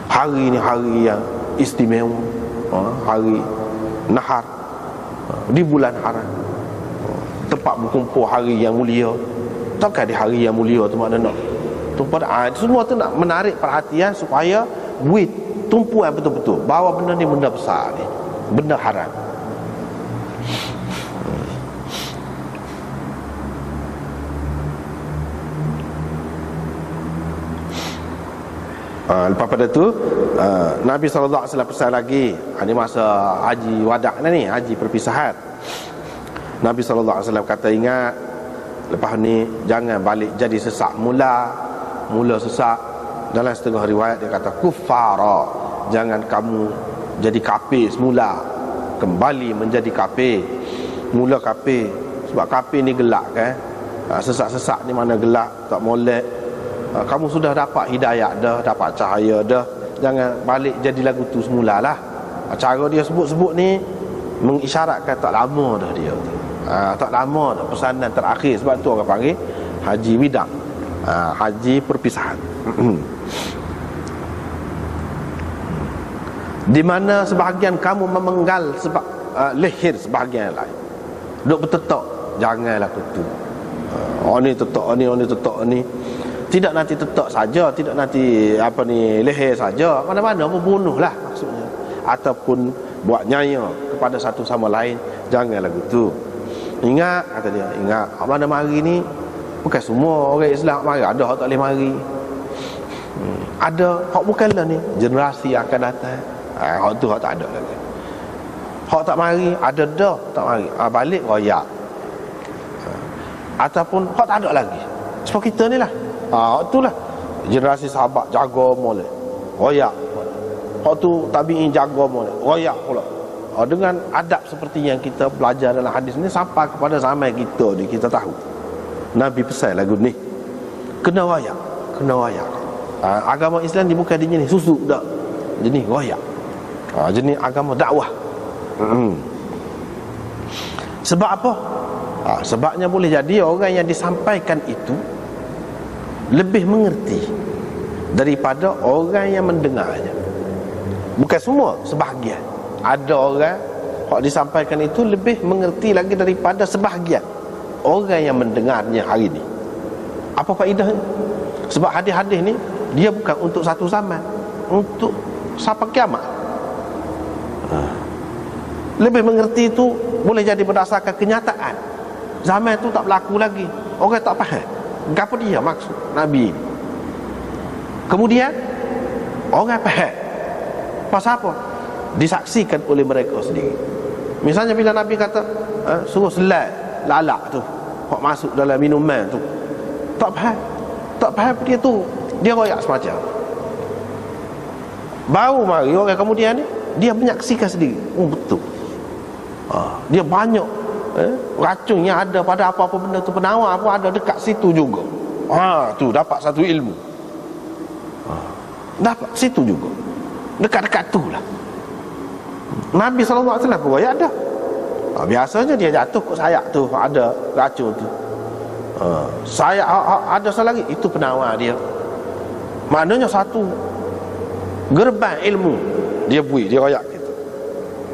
Hari ni hari yang istimewa, hari nahar, di bulan haram, tempat berkumpul hari yang mulia. Takkan di hari yang mulia tu makna nak semua tu nak menarik perhatian supaya duit tumpuan betul-betul bahawa benda ni benda besar ni, benda haram. Lepas pada tu Nabi SAW pesan lagi, ini masa haji wadak ni, haji perpisahan. Nabi SAW kata, ingat lepas ni jangan balik jadi sesak mula sesak. Dalam setengah riwayat dia kata kufara, jangan kamu jadi kafir semula, kembali menjadi kafir. Mula kafir, sebab kafir ni gelak kan. Sesak-sesak ni mana gelak, tak molek. Kamu sudah dapat hidayah dah, dapat cahaya dah, jangan balik jadi lagu tu semula lah. Cara dia sebut-sebut ni mengisyaratkan tak lama dah dia tu. Tak lama dah pesanan terakhir. Sebab tu orang panggil haji wida, haji perpisahan. Di mana sebahagian kamu memenggal leher sebahagian lain, duk bertetak, janganlah begitu. Ni tetak ni, tetak ni. Tidak nanti tetak saja, tidak nanti leher saja, mana-mana pun bunuhlah maksudnya, ataupun buat nyaya kepada satu sama lain, janganlah begitu. Ingat, kata dia, ingat mana mari ni bukan semua orang Islam mari, ada hak tak boleh mari. Ada hak bukanlah ni generasi akan datang, hak tu hak tak ada lagi. Hak tak mari, ada dah tak mari, balik royak. Ataupun hak tak ada lagi. Sebab kita ni lah, hak tu lah generasi sahabat jaga molek, royak. Hak tu tabi'in jaga molek, royak pula. Dengan adab seperti yang kita belajar dalam hadis ni sampai kepada zaman kita ni, kita tahu Nabi pesan lagu ni kena royak, kena royak. Agama Islam ni bukan dia ni susu dak, jenis royak, jenis agama dakwah. Sebab apa? Sebabnya boleh jadi orang yang disampaikan itu lebih mengerti daripada orang yang mendengarnya. Bukan semua, sebahagian. Ada orang yang disampaikan itu lebih mengerti lagi daripada sebahagian orang yang mendengarnya hari ini. Apa faedahnya? Sebab hadis-hadis ni dia bukan untuk satu zaman, untuk sampai kiamat. Lebih mengerti itu boleh jadi berdasarkan kenyataan. Zaman itu tak berlaku lagi, orang tak faham apa dia maksud Nabi. Kemudian orang faham. Pasal apa? Disaksikan oleh mereka sendiri. Misalnya bila Nabi kata suruh selai lalak tu, hok masuk dalam minuman tu, tak faham dia tu, dia royak semacam. Baru mari orang kemudian ni dia menyaksikan sendiri, betul. Dia banyak racun yang ada pada apa-apa benda tu, penawar pun ada dekat situ juga. Tu dapat satu ilmu. Dapat situ juga, dekat-dekat tu lah. Nabi SAW pun royak dah. Biasanya dia jatuh kot sayap tu, ada racun tu. Sayap ada satu lagi, itu penawar dia. Maknanya satu gerbang ilmu dia buih, dia royak kita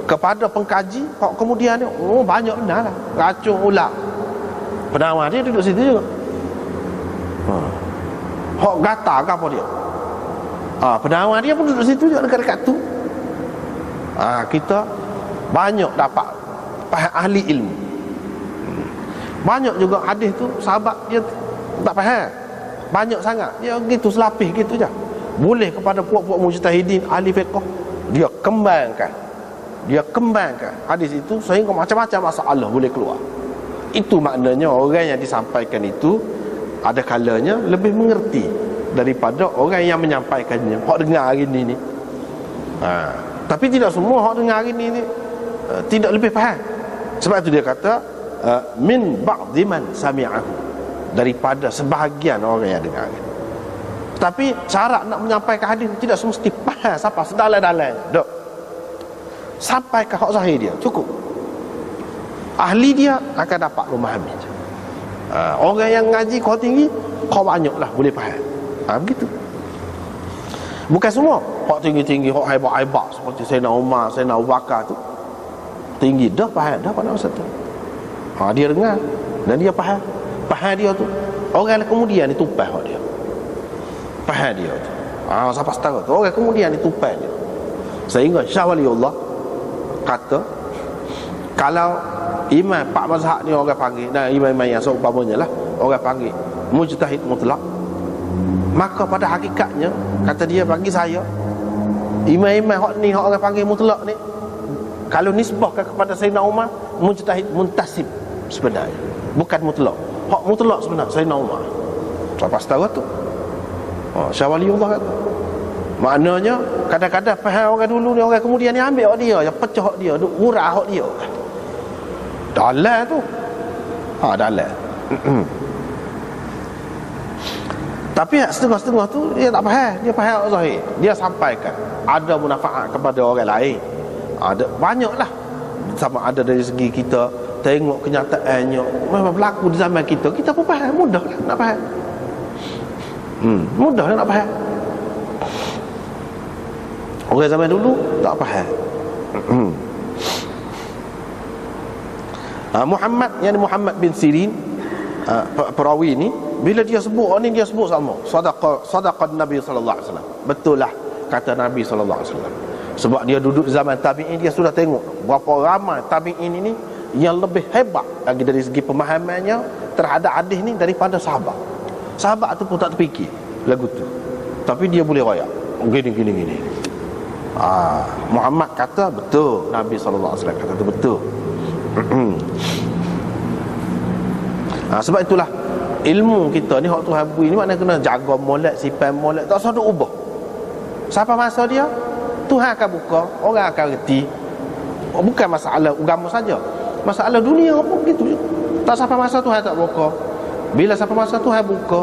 kepada pengkaji. Kemudian dia banyak benar lah racun ular, penawar dia duduk situ juga. Hak gatal ke apa dia, penawar dia pun duduk situ juga, dekat-dekat tu. Kita banyak dapat faham ahli ilmu. Banyak juga hadis tu sahabat dia tak faham, banyak sangat dia gitu selapis gitu je. Boleh kepada puak-puak mujtahidin ahli fiqh, dia kembangkan hadis itu sehingga macam-macam masalah boleh keluar. Itu maknanya orang yang disampaikan itu ada kalanya lebih mengerti daripada orang yang menyampaikannya. Hak dengar hari ni tapi tidak semua hak dengar hari ni tidak lebih faham. Sebab itu dia kata min ba'dhi man sami'ahu, daripada sebahagian orang yang dengar. Tapi cara nak menyampaikan hadis tidak semesti faham siapa sedalam-dalam. Dok. Sampai ke hak zahir dia cukup. Ahli dia akan dapat memahami. Orang yang ngaji kau tinggi, kau banyaklah boleh faham. Begitu. Bukan semua hak tinggi-tinggi, hak hebat-hebat seperti Sayyidina Umar, Sayyidina Abu Bakar tu tinggi dah faham dah pada masa tu. Dia dengar dan dia faham dia tu. Orang kemudian ni tupai hak dia. Faham dia tu. Siapa setara tu orang kemudian ni tupai dia. Sehingga Syah Waliullah kata, kalau imam pak mazhab ni orang panggil, dan imam-imam yang seumpamanya lah orang panggil mujtahid mutlak, maka pada hakikatnya kata dia, bagi saya imam-imam hak ni hak orang panggil mutlak ni, kalau nisbahkan kepada Sayyidina Umar, mujtahid muntasib sebenarnya, bukan mutlak. Hak mutlak sebenarnya Sayyidina Umar. Siapa setara tu? Syah Waliullah kata. Maknanya kadang-kadang faham orang dulu ni, orang kemudian ni ambil hak dia, yang pecah hak dia, duk hurah hak dia. Dalam tu. Dalam. Tapi setengah-setengah tu dia tak faham, dia faham hak zahir. Dia sampaikan ada manfaat kepada orang lain. Ada banyaklah. Sama ada dari segi kita tengok kenyataannya memang berlaku di zaman kita, kita pun faham, mudahlah nak faham. Mudahlah nak faham. Orang zaman dulu tak faham. Muhammad bin Sirin, perawi ni, bila dia sebut ni, dia sebut sama sadaqan Nabi sallallahu alaihi wasallam. Betul lah kata Nabi sallallahu alaihi wasallam. Sebab dia duduk zaman tabi'in, dia sudah tengok berapa ramai tabi'in ini yang lebih hebat lagi dari segi pemahamannya terhadap hadis ni daripada sahabat. Sahabat tu pun tak terfikir lagu tu, tapi dia boleh royak gini. Muhammad kata betul, Nabi sallallahu alaihi wasallam kata tu betul. Sebab itulah ilmu kita ni hak Tuhan beri ni, maknanya kena jaga molek, simpan molek, tak usah duk ubah. Siapa masa dia, Tuhan akan buka, orang akan reti. Bukan masalah agama saja, masalah dunia pun begitu. Tak sampai masa Tuhan tak buka. Bila sampai masa Tuhan buka,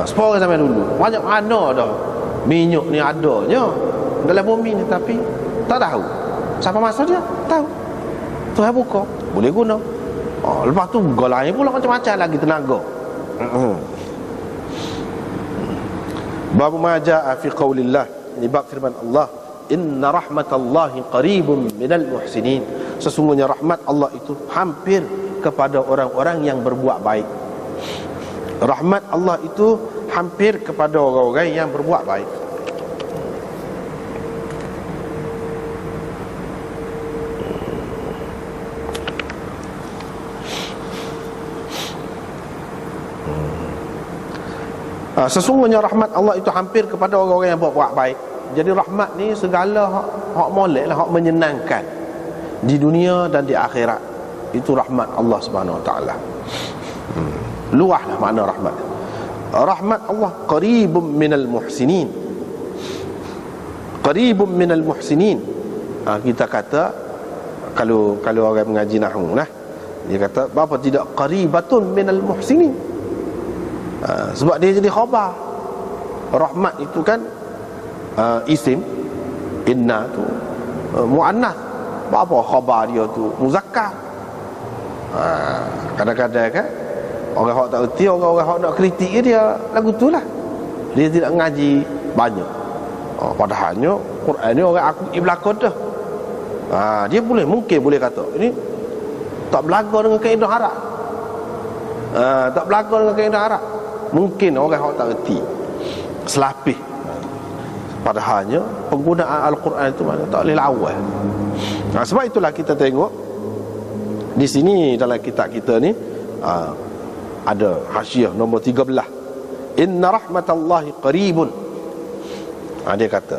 sepuluh orang zaman dulu banyak mana dah minyak ni adanya dalam bumi ni, tapi tak tahu. Sampai masa dia tahu, Tuhan buka, boleh guna. Lepas tu golanya pula macam-macam lagi tenaga. Bab ma jaa fi qaulillah, ini bab firman Allah, inna rahmatallahi qaribun minal muhsinin. Sesungguhnya rahmat Allah itu hampir kepada orang-orang yang berbuat baik. Rahmat Allah itu hampir kepada orang-orang yang berbuat baik. Sesungguhnya rahmat Allah itu hampir kepada orang-orang yang berbuat baik. Jadi rahmat ni segala hak molek lah, hak menyenangkan di dunia dan di akhirat. Itu rahmat Allah Subhanahu Wa Taala. Luahlah makna rahmat. Rahmat Allah qaribun minal muhsinin. Qaribun minal muhsinin. Kita kata kalau orang mengaji nahwu lah, dia kata apa tidak qaribatun minal muhsinin. Sebab dia jadi khabar. Rahmat itu kan isim, inna tu muannas. Apa khabar dia tu muzakkar. Kadang-kadang kan orang hak tak erti, orang hak nak kritik dia lagu tu lah, dia tidak ngaji banyak. Padahalnya Quran ni orang aku belakang dah. Dia mungkin boleh kata ini tak belaga dengan kaedah Arab. Tak belaga dengan kaedah Arab. Mungkin orang hak tak erti selapis. Padahalnya penggunaan Al-Quran itu mana tak boleh lawan. Sebab itulah kita tengok Di sini dalam kitab kita ni ada hasyiah nombor 13. Inna rahmatallahi qaribun. Dia kata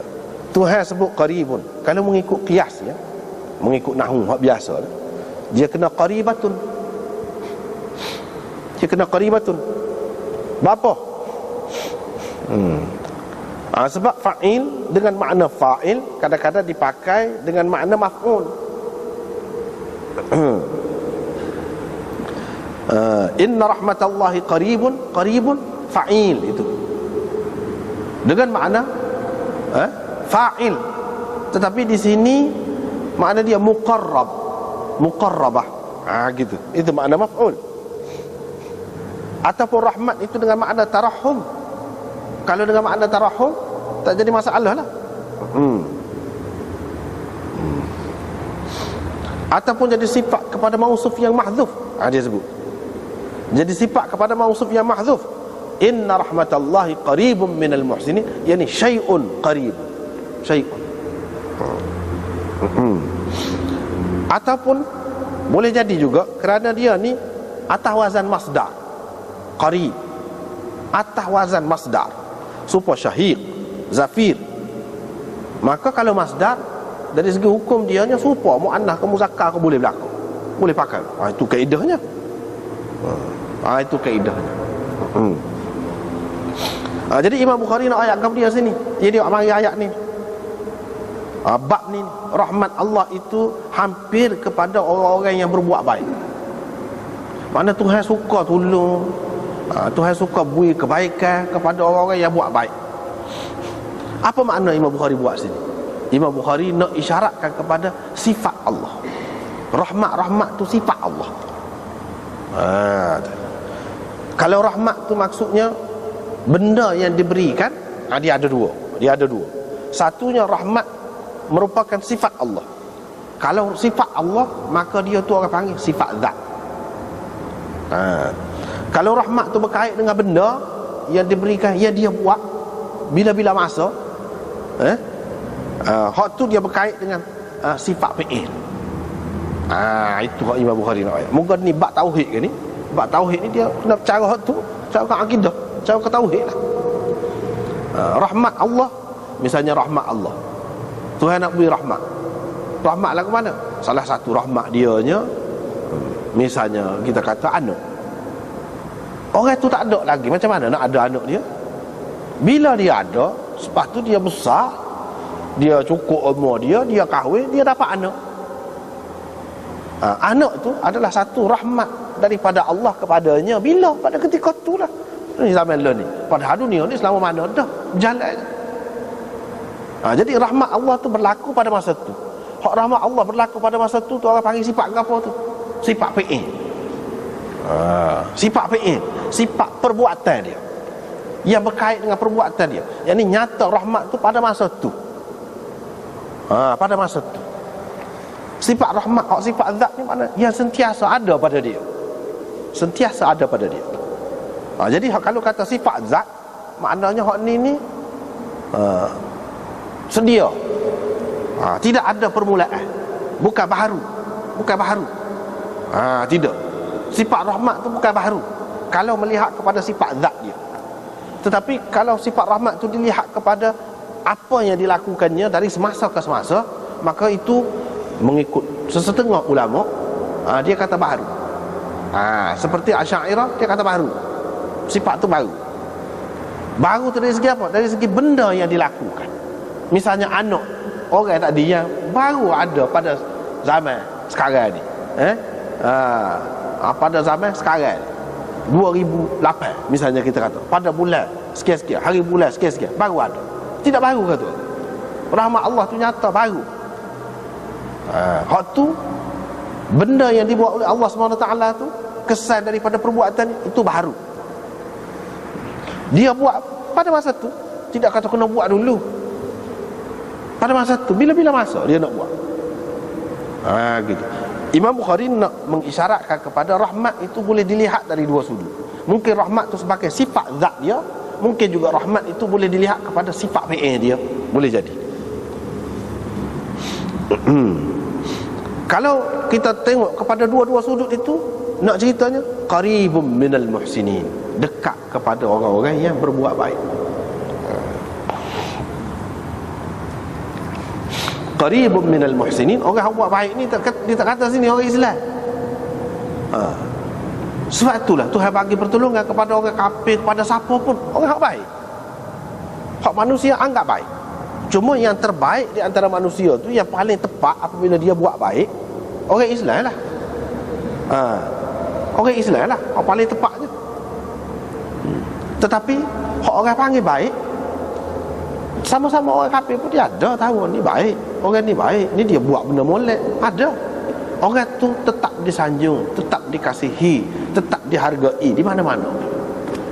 Tuhan sebut qaribun. Kalau mengikut qiyas ya, mengikut nahwu hak biasa dia kena qaribatun. Dia kena qaribatun. Berapa? Sebab fa'il dengan makna fa'il kadang-kadang dipakai dengan makna maf'ul. Inna rahmatallahi qaribun. Qaribun fa'il itu dengan makna fa'il, tetapi di sini makna dia muqarrab, muqarrabah, gitu. Itu makna maf'ul. Ataupun rahmat itu dengan makna tarahum. Kalau dengan makna tarahum tak jadi masalah lah. Ataupun jadi sifat kepada mausuf yang mahdzuf. Dia sebut jadi sifat kepada mausuf yang mahdzuf. Inna rahmatallahi qaribun minal muhsinin, yani syai'un qarib, syai'un. Ataupun boleh jadi juga kerana dia ni atas wazan masdar, qarib, atas wazan masdar, supaya syahiq, zafir. Maka kalau masdar dari segi hukum dia nya supaya muannah ke muzakkar ke boleh berlaku, boleh pakai. Itu kaedahnya. Itu kaedahnya. Jadi Imam Bukhari nak ayat dia sini. Jadi dia mari ayat ni. Bab ni rahmat Allah itu hampir kepada orang-orang yang berbuat baik. Mana Tuhan suka tolong, Tuhan suka beri kebaikan kepada orang-orang yang buat baik. Apa makna Imam Bukhari buat sini? Imam Bukhari nak isyaratkan kepada sifat Allah. Rahmat tu sifat Allah. Kalau rahmat tu maksudnya benda yang diberikan, dia ada dua. Satunya rahmat merupakan sifat Allah. Kalau sifat Allah, maka dia tu orang panggil sifat zat. Kalau rahmat tu berkait dengan benda yang diberikan, yang dia buat bila-bila masa, hak tu dia berkait dengan sifat fi'il. Itu hak Imam Bukhari nak ayat. Moga ni bab tauhid ke ni? Bab tauhid ni dia kena cara hak tu, cara akidah, cara ke tauhid lah. Rahmat Allah, misalnya rahmat Allah, Tuhan nak beri rahmat. Rahmat lah ke mana? Salah satu rahmat dia nya, misalnya kita kata anak. Orang tu tak ada lagi, macam mana nak ada anak dia? Bila dia ada, lepas tu dia besar, dia cukup umur dia kahwin, dia dapat anak. Anak tu adalah satu rahmat daripada Allah kepadanya. Bila? Pada ketika tu lah. Ini zaman ni. Pada dunia ni selama mana dah berjalan. Jadi rahmat Allah tu berlaku pada masa tu. Hak rahmat Allah berlaku pada masa tu orang panggil sifat apa tu? Sifat fi'il. Sifat fi'il, sifat perbuatan dia yang berkait dengan perbuatan dia. Yang ni nyata rahmat tu pada masa tu. Pada masa tu. Sifat rahmat, sifat zat ni mana? Yang sentiasa ada pada dia. Sentiasa ada pada dia. Jadi kalau kata sifat zat, maknanya hak ni sedia. Tidak ada permulaan. Bukan baharu. Tidak. Sifat rahmat tu bukan baharu kalau melihat kepada sifat zat dia. Tetapi kalau sifat rahmat tu dilihat kepada apa yang dilakukannya dari semasa ke semasa, maka itu mengikut sesetengah ulama, dia kata baru. Seperti Asy'ariyah, dia kata baru. Sifat tu baru. Baru tu dari segi apa? Dari segi benda yang dilakukan. Misalnya anak orang tadi yang baru ada pada zaman sekarang ni. Pada zaman sekarang 2008 misalnya kita kata, pada bulan sekian-sekian, hari bulan sekian-sekian, baru ada. Tidak baru ke tu? Rahmat Allah tu nyata baru. Hak tu benda yang dibuat oleh Allah SWT tu, kesan daripada perbuatan itu baru. Dia buat pada masa tu, tidak kata kena buat dulu. Pada masa tu, bila-bila masa dia nak buat. Gitu. Imam Bukhari nak mengisyaratkan kepada rahmat itu boleh dilihat dari dua sudut. Mungkin rahmat itu sebagai sifat zat dia, mungkin juga rahmat itu boleh dilihat kepada sifat fi'il dia. Boleh jadi. Kalau kita tengok kepada dua-dua sudut itu, nak ceritanya qaribum minal muhsinin, dekat kepada orang-orang yang berbuat baik. Qaribum minal muhsinin, orang yang buat baik ni dia tak kata sini orang Islam. Sebab itulah Tuhan bagi pertolongan kepada orang kafir, kepada siapa pun, orang yang baik, hak manusia anggap baik. Cuma yang terbaik di antara manusia tu, yang paling tepat apabila dia buat baik, orang Islam lah. Orang Islam lah yang paling tepatnya. Tetapi hak orang panggil baik, sama-sama orang kafir pun dia ada tahu ni baik, orang ni baik, ni dia buat benda molek, ada. Orang tu tetap disanjung, tetap dikasihi, tetap dihargai di mana-mana.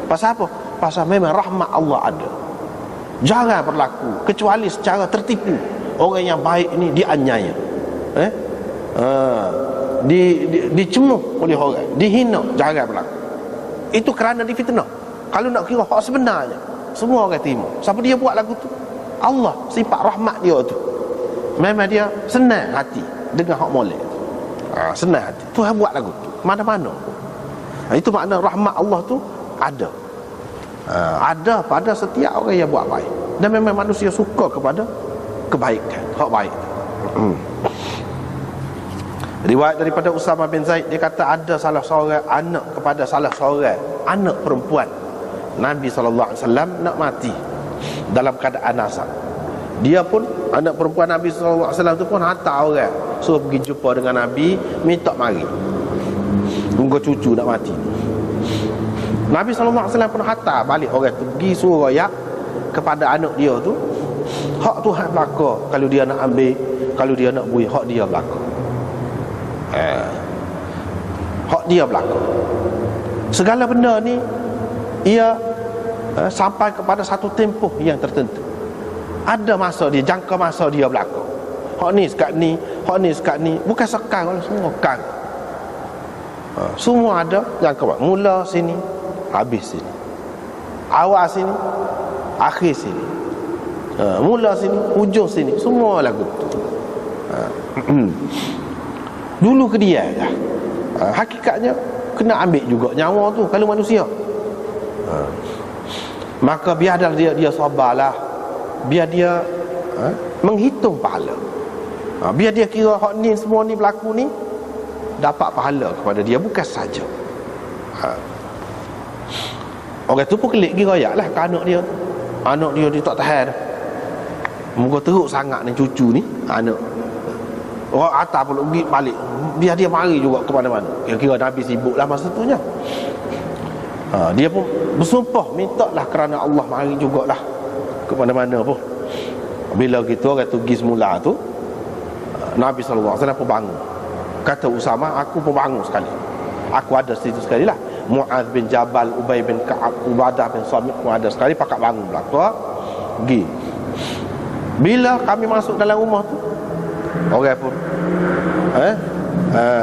Pasal apa? Pasal memang rahmat Allah ada. Jangan berlaku kecuali secara tertipu. Orang yang baik ni dianiaya, dicemuh oleh orang, dihina. Jangan berlaku. Itu kerana difitnah. Kalau nak kira hak sebenarnya, semua orang terima. Siapa dia buat lagu tu? Allah, sifat rahmat dia tu. Memang dia senang hati dengan hak molek. Senang hati. Tuhan buat lagu tu mana-mana. Itu makna rahmat Allah tu ada. Ada pada setiap orang yang buat baik. Dan memang manusia suka kepada kebaikan, hak baik. Riwayat daripada Usama bin Zaid, dia kata ada salah seorang anak kepada salah seorang anak perempuan Nabi SAW nak mati dalam keadaan nasab. Dia pun, anak perempuan Nabi SAW tu pun hantar orang suruh pergi jumpa dengan Nabi, minta mari, muka cucu nak mati. Nabi SAW pun hantar balik orang tu, pergi suruh royak kepada anak dia tu, hak Tuhan belaka. Kalau dia nak ambil, kalau dia nak bui, hak dia belaka. Hak dia belaka. Segala benda ni ia sampai kepada satu tempoh yang tertentu. Ada masa dia, jangka masa dia berlaku. Hak ni sekat ni, hak ni sekat ni. Bukan sekarang, semua kan. Semua ada jangka. Mula sini, habis sini. Awal sini, akhir sini. Mula sini, hujung sini. Semua lagu tu. Dulu ke dia lah. Hakikatnya kena ambil juga nyawa tu kalau manusia. Maka biarlah dia sabarlah. Biar dia menghitung pahala. Biar dia kira hak ni semua ni berlaku ni dapat pahala kepada dia, bukan saja. Orang tu pun kelik pergi royak lah ke anak dia. Anak dia tak tahan dah. Muka teruk sangat ni cucu ni, anak. Orang atas pun pergi balik, biar dia mari juga ke mana-mana. Kira-kira Nabi sibuk lah masa tu nya. Dia pun bersumpah, minta lah kerana Allah mari jugalah ke mana-mana pun. Bila gitu orang tu pergi semula tu, Nabi SAW pun bangun. Kata Usama, aku pun bangun sekali. Aku ada situ sekali lah. Mu'adz bin Jabal, Ubay bin Ka'ab, Ubadah bin Samit pun ada sekali. Pakat bangun belakang, pergi. Bila kami masuk dalam rumah tu, orang pun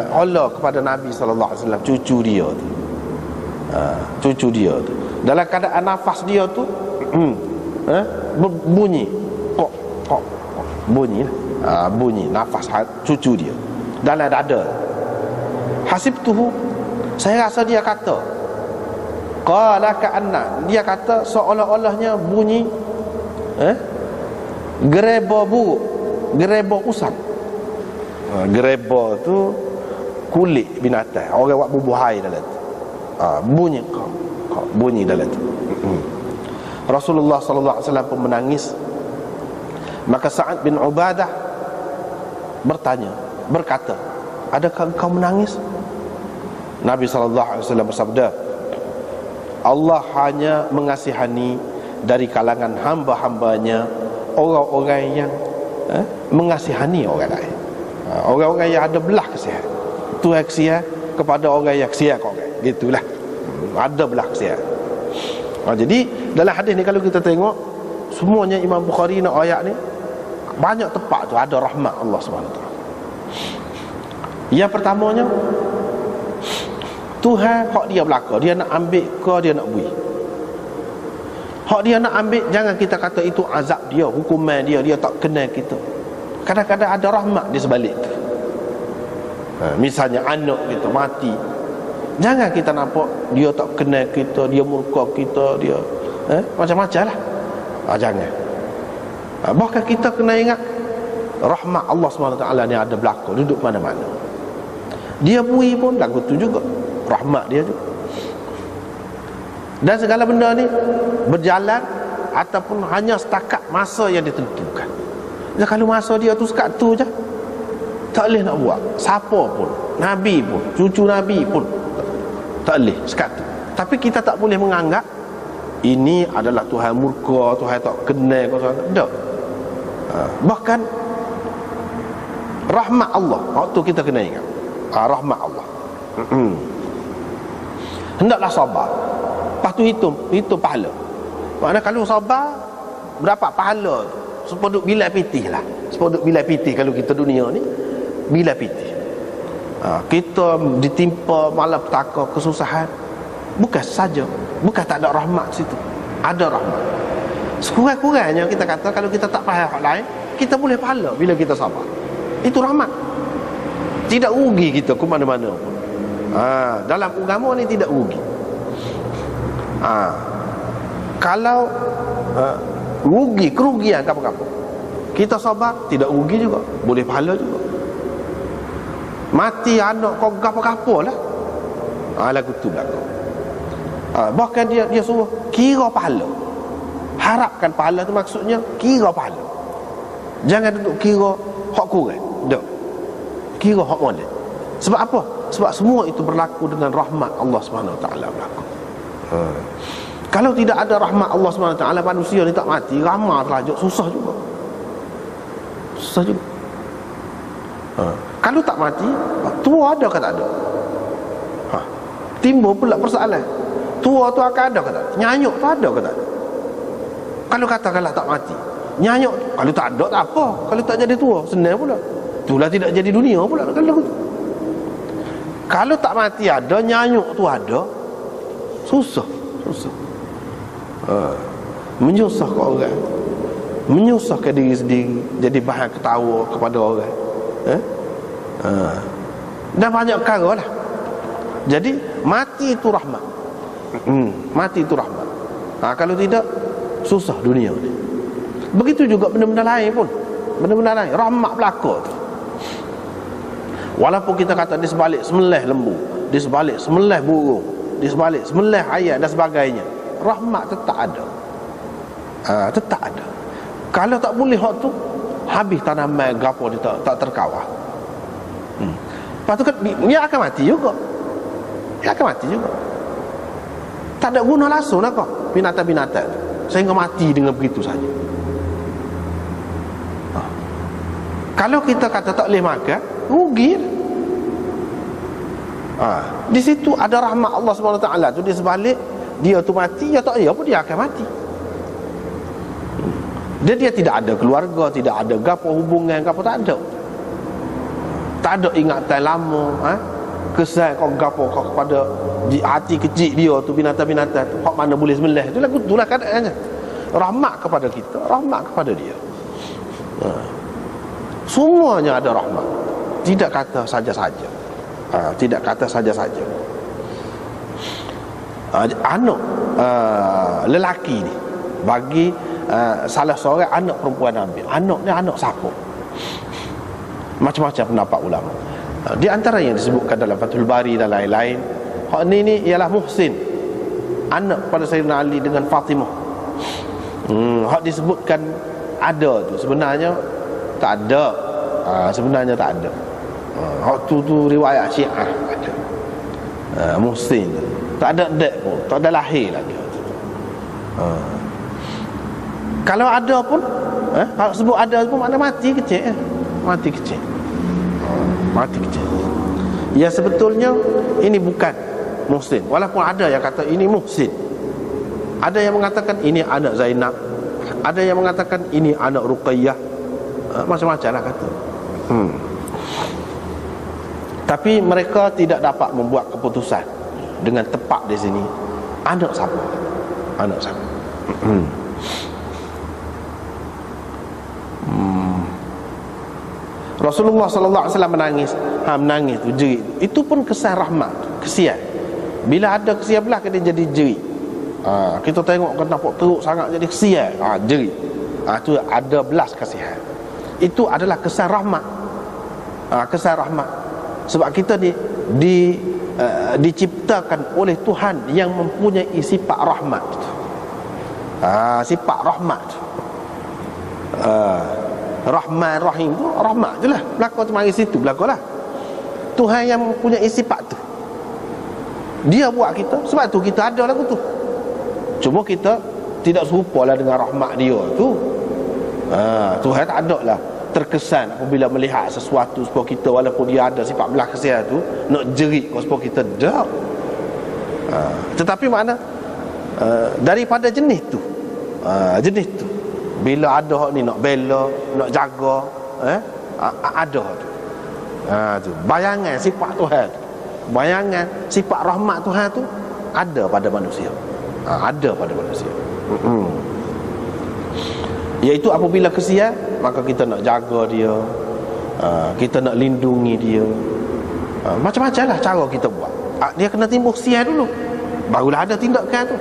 Allah kepada Nabi SAW, cucu dia tu. Cucu dia tu dalam keadaan nafas dia tu bunyi kok bunyi lah. Bunyi nafas cucu dia dalam dada. Hasibtuhu, saya rasa dia kata, qala ka'anna, dia kata seolah-olahnya bunyi gereba buruk, gereba usang. Gereba tu kulit binatang, orang buat bubuh air dalam tu. Bunyi bunyi dalam tu. Rasulullah SAW pun menangis. Maka Sa'ad bin Ubadah berkata, adakah engkau menangis? Nabi SAW bersabda, Allah hanya mengasihani dari kalangan hamba-hambanya orang-orang yang mengasihani orang lain. Orang-orang yang ada belah kasihan. Tuhan kasihan kepada orang yang kasihan ke orang. Gitulah. Ada belah kasihan. Jadi dalam hadis ni kalau kita tengok, semuanya Imam Bukhari nak ayat ni banyak tepat tu ada rahmat Allah SWT. Yang pertamanya, Tuhan hak dia belaka, dia nak ambil ke dia nak bui. Hak dia nak ambil, jangan kita kata itu azab dia, hukuman dia, dia tak kenal kita. Kadang-kadang ada rahmat di sebalik tu. Misalnya anak kita mati, jangan kita nampak dia tak kenal kita, dia murka kita, dia macam-macam lah. Jangan. Bahkan kita kena ingat rahmat Allah SWT ni ada berlaku duduk mana-mana. Dia bui pun lagu tu juga rahmat dia juga. Dan segala benda ni berjalan ataupun hanya setakat masa yang ditentukan. Dan kalau masa dia tu sekat tu je, tak boleh nak buat. Siapa pun, Nabi pun, cucu Nabi pun tak boleh sekat tu. Tapi kita tak boleh menganggap ini adalah Tuhan murka, Tuhan tak kenal kau tak. Bahkan rahmat Allah, waktu kita kena ingat rahmat Allah. Hendaklah sabar. Lepas tu hitung pahala. Maknanya kalau sabar, berapa pahala tu? Sepoduk bilai pitih lah. Sepoduk bilai pitih kalau kita dunia ni, bilai pitih. Kita ditimpa malapetaka, kesusahan, bukan saja, bukan tak ada rahmat situ. Ada rahmat. Sekurang-kurangnya kita kata, kalau kita tak faham hak lain, kita boleh pahala bila kita sabar. Itu rahmat. Tidak rugi kita ke mana-mana pun. Dalam agama ni tidak rugi. Kalau rugi, kerugian apa-apa, kita sabar, tidak rugi juga, boleh pahala juga. Mati anak kau gapo-gapo lah, lagu tu belakang. Bahkan dia suruh kira pahala. Harapkan pahala tu maksudnya kira pahala. Jangan duduk kira hak kurang. Tak. Kira hak molek. Sebab apa? Sebab semua itu berlaku dengan rahmat Allah SWT berlaku. Kalau tidak ada rahmat Allah SWT, manusia ni tak mati, ramah terlajuk, susah juga. Susah juga. Kalau tak mati, tua ada ke tak ada? Timbul pula persoalan, tua tu akan ada ke tak ada? Nyanyuk tu ada ke tak ada? Kalau katakanlah tak mati, nyanyuk, kalau tak ada tak apa. Kalau tak jadi tua, senang pula. Itulah tidak jadi dunia pula. Kalau tak mati ada, nyanyuk tu ada, susah. Menyusahkan orang, menyusahkan diri sendiri, jadi bahan ketawa kepada orang. Dan banyak perkara lah. Jadi mati itu rahmat. Mati itu rahmat. Kalau tidak, susah dunia ni. Begitu juga benda-benda lain pun. Benda-benda lain, rahmat berlaku tu. Walaupun kita kata di sebalik semelih lembu, di sebalik semelih burung, di sebalik semelih ayat dan sebagainya, rahmat tetap ada. Tetap ada. Kalau tak boleh hak tu, habis tanaman gapo dia tak terkawal. Lepas tu kan dia akan mati juga. Dia akan mati juga. Tak ada guna langsung lah kau binatang-binatang tu, sehingga mati dengan begitu saja. Kalau kita kata tak boleh makan, rugi. Di situ ada rahmat Allah SWT tu. Di sebalik dia tu mati, ya tak ya pun dia akan mati. Dia tidak ada keluarga, tidak ada gapo hubungan, gapo tak ada. Tak ada ingatan lama, kesan kau gapo kau kepada di hati kecil dia tu, binatang-binatang tu, hak mana boleh sembelih. Itulah keadaannya. Rahmat kepada kita, rahmat kepada dia. Semuanya ada rahmat. Tidak kata saja-saja. Tidak kata saja-saja. Anak lelaki ni bagi salah seorang anak perempuan Nabi. Anak ni anak siapa? Macam-macam pendapat ulama. Di antara yang disebutkan dalam Fathul Bari dan lain-lain, hak ni ialah Muhsin, anak pada Sayyidina Ali dengan Fatimah. Hak disebutkan ada tu, sebenarnya tak ada. Sebenarnya tak ada. Hak tu riwayat Syiah ada. Muhsin tak ada dek pun, tak ada lahir lagi. Kalau ada pun, kalau sebut ada pun makna mati kecil. Mati kecil. Mati kecil. Ya sebetulnya ini bukan Muhsin. Walaupun ada yang kata ini Muhsin. Ada yang mengatakan ini anak Zainab. Ada yang mengatakan ini anak Ruqayyah. Macam-macam lah kata. Tapi mereka tidak dapat membuat keputusan dengan tepat di sini. Anak siapa? Anak siapa? Rasulullah sallallahu alaihi wasallam menangis tu, jerit. Itu pun kesan rahmat, kesian. Bila ada kesian belah dia jadi jerit. Kita tengok kena teruk sangat jadi kesian, jerit. Tu ada belas kasihan. Itu adalah kesan rahmat. Kesan rahmat. Sebab kita diciptakan oleh Tuhan yang mempunyai sifat rahmat. Sifat rahmat. Rahman Rahim tu rahmat je lah. Belakang mari situ belakang lah. Tuhan yang mempunyai sifat tu, dia buat kita, sebab tu kita ada lagu tu. Cuma kita tidak serupa lah dengan rahmat dia tu. Tuhan tak ada lah terkesan apabila melihat sesuatu supaya kita, walaupun dia ada sifat belah kasihan tu, nak jerit supaya kita tak. Tetapi makna daripada jenis tu, jenis tu, bila ada hak ni nak bela, nak jaga, ada tu. Tu bayangan sifat Tuhan tu, bayangan sifat rahmat Tuhan tu ada pada manusia. Ada pada manusia. Iaitu apabila kesian, maka kita nak jaga dia, kita nak lindungi dia. Macam-macam lah cara kita buat. Dia kena timbul kesian dulu, barulah ada tindakan tu.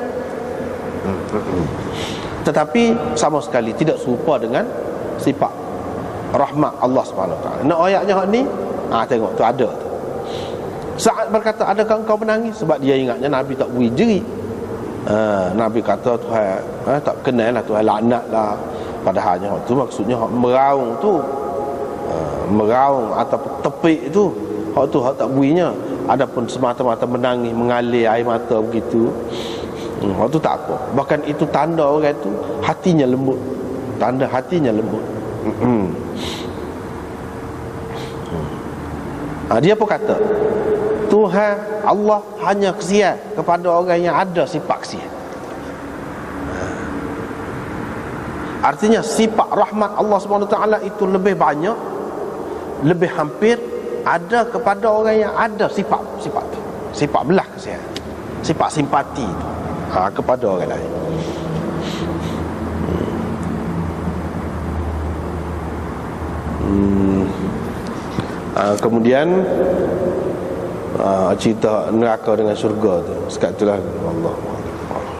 Tetapi sama sekali tidak serupa dengan sifat rahmat Allah Subhanahu Wa Taala. Nak ayatnya hak ni, tengok tu ada tu. Sa'ad berkata, adakah engkau menangis? Sebab dia ingatnya Nabi tak beri jerit. Nabi kata Tuhan tak kenal lah, Tuhan laknat lah. Padahalnya hak tu maksudnya hak meraung tu, meraung atau tepik tu, hak tu hak tak berinya. Adapun semata-mata menangis, mengalir air mata begitu, hak tu tak apa. Bahkan itu tanda orang tu hatinya lembut. Tanda hatinya lembut. Dia pun kata Tuhan Allah hanya kesian kepada orang yang ada sifat kesian. Artinya sifat rahmat Allah SWT itu lebih banyak, lebih hampir ada kepada orang yang ada sifat tu, sifat belah kesian, sifat simpati tu, kepada orang lain. Kemudian cerita neraka dengan syurga tu, sekat itulah Allah